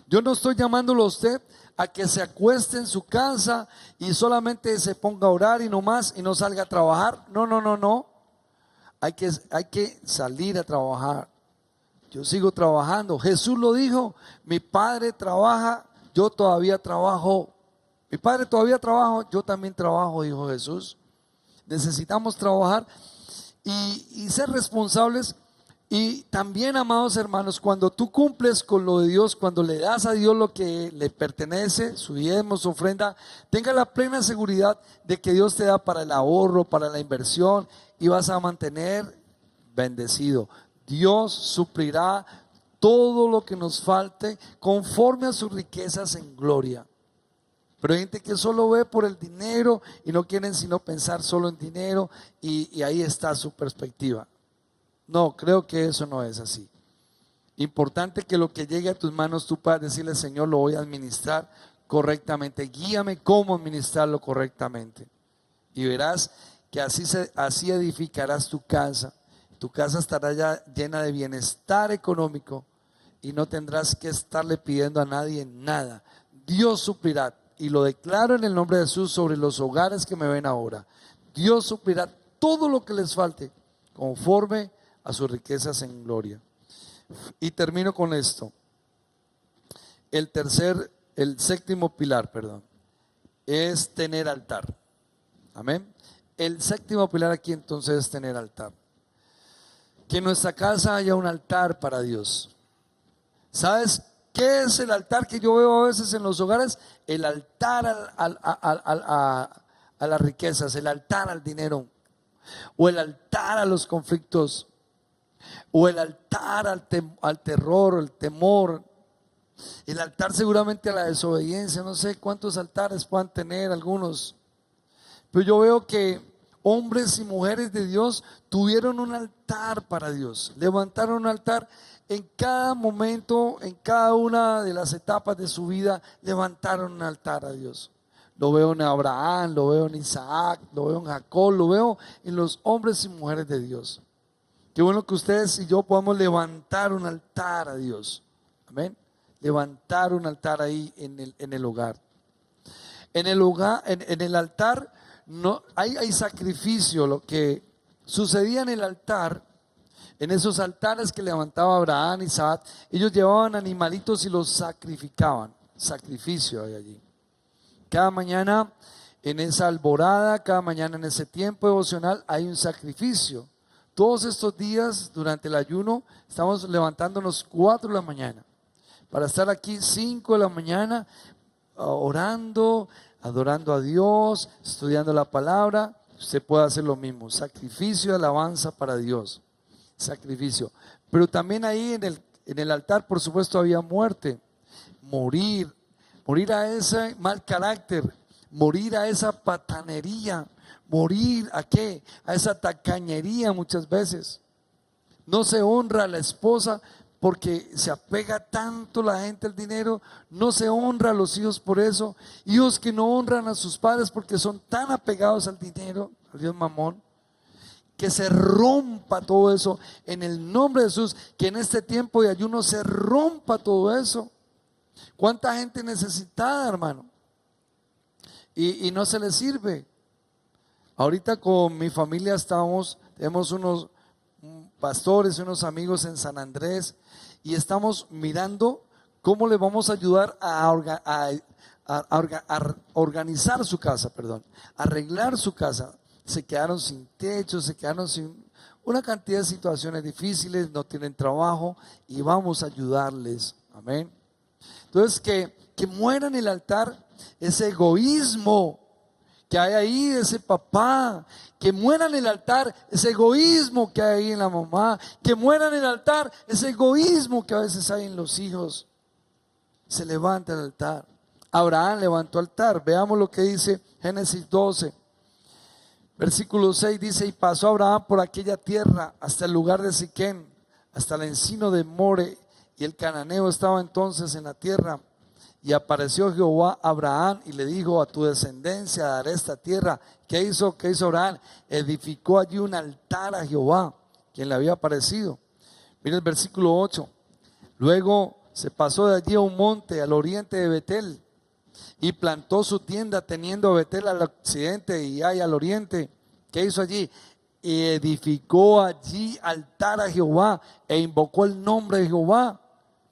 Speaker 4: Yo no estoy llamándolo a usted a que se acueste en su casa y solamente se ponga a orar y no más y no salga a trabajar. No. Hay que salir a trabajar. Yo sigo trabajando. Jesús lo dijo, mi Padre trabaja, yo todavía trabajo. Mi Padre todavía trabaja, yo también trabajo, dijo Jesús. Necesitamos trabajar y ser responsables. Y también, amados hermanos, cuando tú cumples con lo de Dios, cuando le das a Dios lo que le pertenece, su diezmo, su ofrenda, tenga la plena seguridad de que Dios te da para el ahorro, para la inversión y vas a mantener bendecido. Dios suplirá todo lo que nos falte conforme a sus riquezas en gloria. Pero hay gente que solo ve por el dinero y no quieren sino pensar solo en dinero y ahí está su perspectiva. No, creo que eso no es así. Importante que lo que llegue a tus manos tú puedas decirle, Señor, lo voy a administrar correctamente. Guíame cómo administrarlo correctamente. Y verás que así edificarás tu casa. Tu casa estará ya llena de bienestar económico y no tendrás que estarle pidiendo a nadie nada. Dios suplirá, y lo declaro en el nombre de Jesús sobre los hogares que me ven ahora. Dios suplirá todo lo que les falte conforme a sus riquezas en gloria. Y termino con esto. El séptimo pilar, es tener altar. Amén. El séptimo pilar aquí entonces es tener altar. Que en nuestra casa haya un altar para Dios. ¿Sabes qué es el altar que yo veo a veces en los hogares? El altar a las riquezas, el altar al dinero, o el altar a los conflictos, o el altar al terror, el temor, el altar seguramente a la desobediencia. No sé cuántos altares puedan tener algunos, pero yo veo que hombres y mujeres de Dios tuvieron un altar para Dios, levantaron un altar en cada momento, en cada una de las etapas de su vida, levantaron un altar a Dios. Lo veo en Abraham, lo veo en Isaac, lo veo en Jacob, lo veo en los hombres y mujeres de Dios. Qué bueno que ustedes y yo podamos levantar un altar a Dios. Amén. Levantar un altar ahí en el hogar. En el altar no hay sacrificio. Lo que sucedía en el altar, en esos altares que levantaba Abraham, Isaac, ellos llevaban animalitos y los sacrificaban. Sacrificio hay allí. Cada mañana en esa alborada, cada mañana en ese tiempo devocional hay un sacrificio. Todos estos días durante el ayuno estamos levantándonos 4 de la mañana para estar aquí 5 de la mañana orando, adorando a Dios, estudiando la palabra. Usted puede hacer lo mismo, sacrificio y alabanza para Dios, sacrificio. Pero también ahí en el altar, por supuesto, había muerte, morir a ese mal carácter, morir a esa patanería, morir a qué, a esa tacañería muchas veces. No se honra a la esposa porque se apega tanto la gente al dinero, no se honra a los hijos por eso, hijos que no honran a sus padres porque son tan apegados al dinero, al Dios Mamón. Que se rompa todo eso en el nombre de Jesús, que en este tiempo de ayuno se rompa todo eso. ¿Cuánta gente necesitada, hermano? Y no se le sirve. Ahorita con mi familia tenemos unos pastores, unos amigos en San Andrés y estamos mirando cómo le vamos a ayudar a organizar su casa, arreglar su casa. Se quedaron sin techo, se quedaron sin una cantidad de situaciones difíciles, no tienen trabajo y vamos a ayudarles. Amén. Entonces que muera en el altar ese egoísmo que hay ahí de ese papá, que muera en el altar ese egoísmo que hay ahí en la mamá, que muera en el altar ese egoísmo que a veces hay en los hijos. Se levanta el altar. Abraham levantó altar. Veamos lo que dice Génesis 12. Versículo 6 dice: y pasó Abraham por aquella tierra hasta el lugar de Siquem, hasta el encino de More, y el cananeo estaba entonces en la tierra. Y apareció Jehová a Abraham y le dijo: a tu descendencia daré esta tierra. ¿Qué hizo Abraham? Edificó allí un altar a Jehová, quien le había aparecido. Mira el versículo 8. Luego se pasó de allí a un monte al oriente de Betel y plantó su tienda, teniendo a Betel al occidente y Ai al oriente. ¿Qué hizo allí? Y edificó allí altar a Jehová e invocó el nombre de Jehová.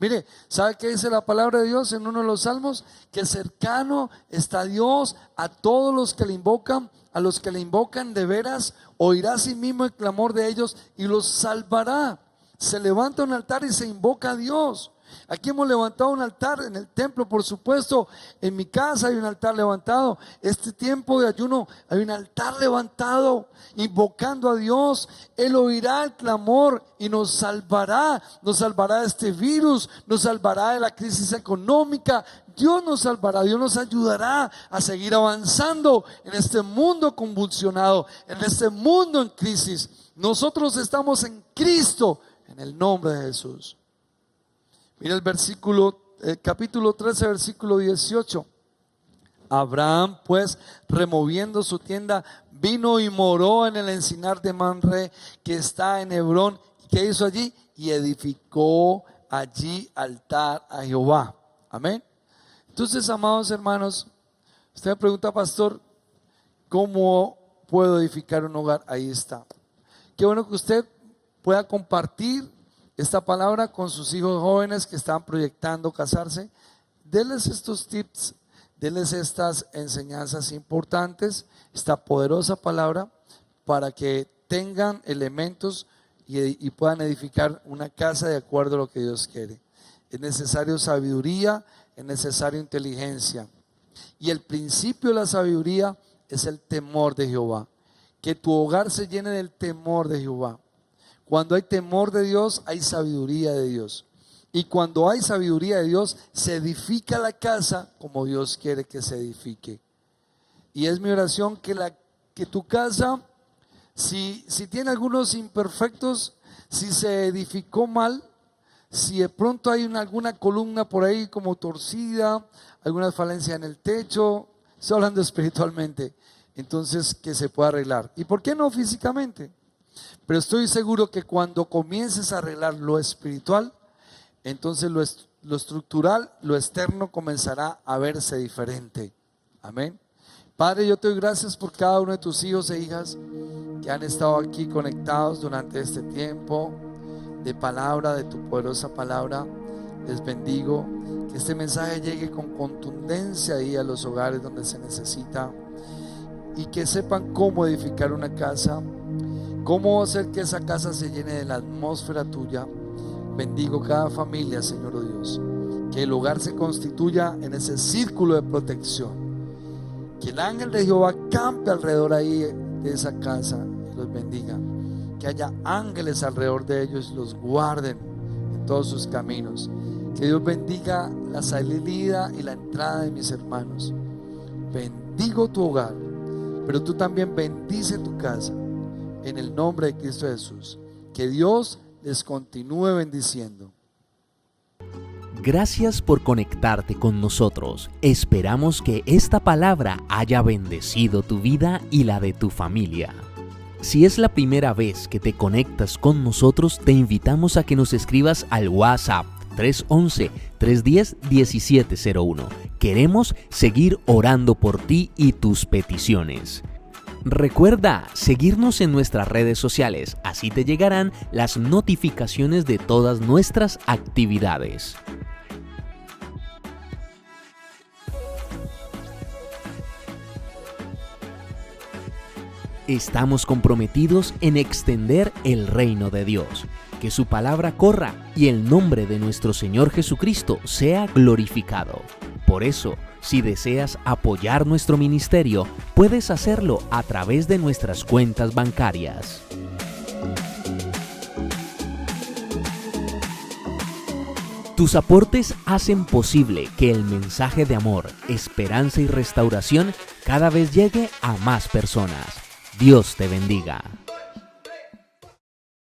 Speaker 4: Mire, ¿sabe qué dice la palabra de Dios en uno de los salmos? Que cercano está Dios a todos los que le invocan. A los que le invocan de veras, oirá a sí mismo el clamor de ellos y los salvará. Se levanta un altar y se invoca a Dios. Aquí hemos levantado un altar en el templo, por supuesto. En mi casa hay un altar levantado. Este tiempo de ayuno hay un altar levantado, invocando a Dios. Él oirá el clamor y nos salvará. Nos salvará de este virus, nos salvará de la crisis económica. Dios nos salvará, Dios nos ayudará a seguir avanzando en este mundo convulsionado, en este mundo en crisis. Nosotros estamos en Cristo, en el nombre de Jesús. Mira el capítulo 13, versículo 18. Abraham, pues, removiendo su tienda, vino y moró en el encinar de Mamre, que está en Hebrón. ¿Qué hizo allí? Y edificó allí altar a Jehová. Amén. Entonces, amados hermanos, usted me pregunta: pastor, ¿cómo puedo edificar un hogar? Ahí está. Qué bueno que usted pueda compartir esta palabra con sus hijos jóvenes que están proyectando casarse. Denles estos tips, denles estas enseñanzas importantes, esta poderosa palabra, para que tengan elementos y puedan edificar una casa de acuerdo a lo que Dios quiere. Es necesario sabiduría, es necesario inteligencia. Y el principio de la sabiduría es el temor de Jehová. Que tu hogar se llene del temor de Jehová. Cuando hay temor de Dios, hay sabiduría de Dios. Y cuando hay sabiduría de Dios, se edifica la casa como Dios quiere que se edifique. Y es mi oración que tu casa, si tiene algunos imperfectos, si se edificó mal, si de pronto hay alguna columna por ahí como torcida, alguna falencia en el techo, estoy hablando espiritualmente, entonces que se pueda arreglar. ¿Y por qué no físicamente? Pero estoy seguro que cuando comiences a arreglar lo espiritual, entonces lo estructural, lo externo comenzará a verse diferente. Amén. Padre, yo te doy gracias por cada uno de tus hijos e hijas que han estado aquí conectados durante este tiempo de palabra, de tu poderosa palabra. Les bendigo, que este mensaje llegue con contundencia ahí a los hogares donde se necesita. y que sepan cómo edificar una casa, cómo hacer que esa casa se llene de la atmósfera tuya. Bendigo cada familia, Señor oh Dios, que el hogar se constituya en ese círculo de protección, que el ángel de Jehová campe alrededor ahí de esa casa y los bendiga, que haya ángeles alrededor de ellos y los guarden en todos sus caminos. Que Dios bendiga la salida y la entrada de mis hermanos. Bendigo tu hogar, pero tú también bendice tu casa en el nombre de Cristo Jesús. Que Dios les continúe bendiciendo.
Speaker 1: Gracias por conectarte con nosotros. Esperamos que esta palabra haya bendecido tu vida y la de tu familia. Si es la primera vez que te conectas con nosotros, te invitamos a que nos escribas al WhatsApp 311-310-1701. Queremos seguir orando por ti y tus peticiones. Recuerda seguirnos en nuestras redes sociales, así te llegarán las notificaciones de todas nuestras actividades. Estamos comprometidos en extender el reino de Dios, que su palabra corra y el nombre de nuestro Señor Jesucristo sea glorificado. Por eso, si deseas apoyar nuestro ministerio, puedes hacerlo a través de nuestras cuentas bancarias. Tus aportes hacen posible que el mensaje de amor, esperanza y restauración cada vez llegue a más personas. Dios te bendiga.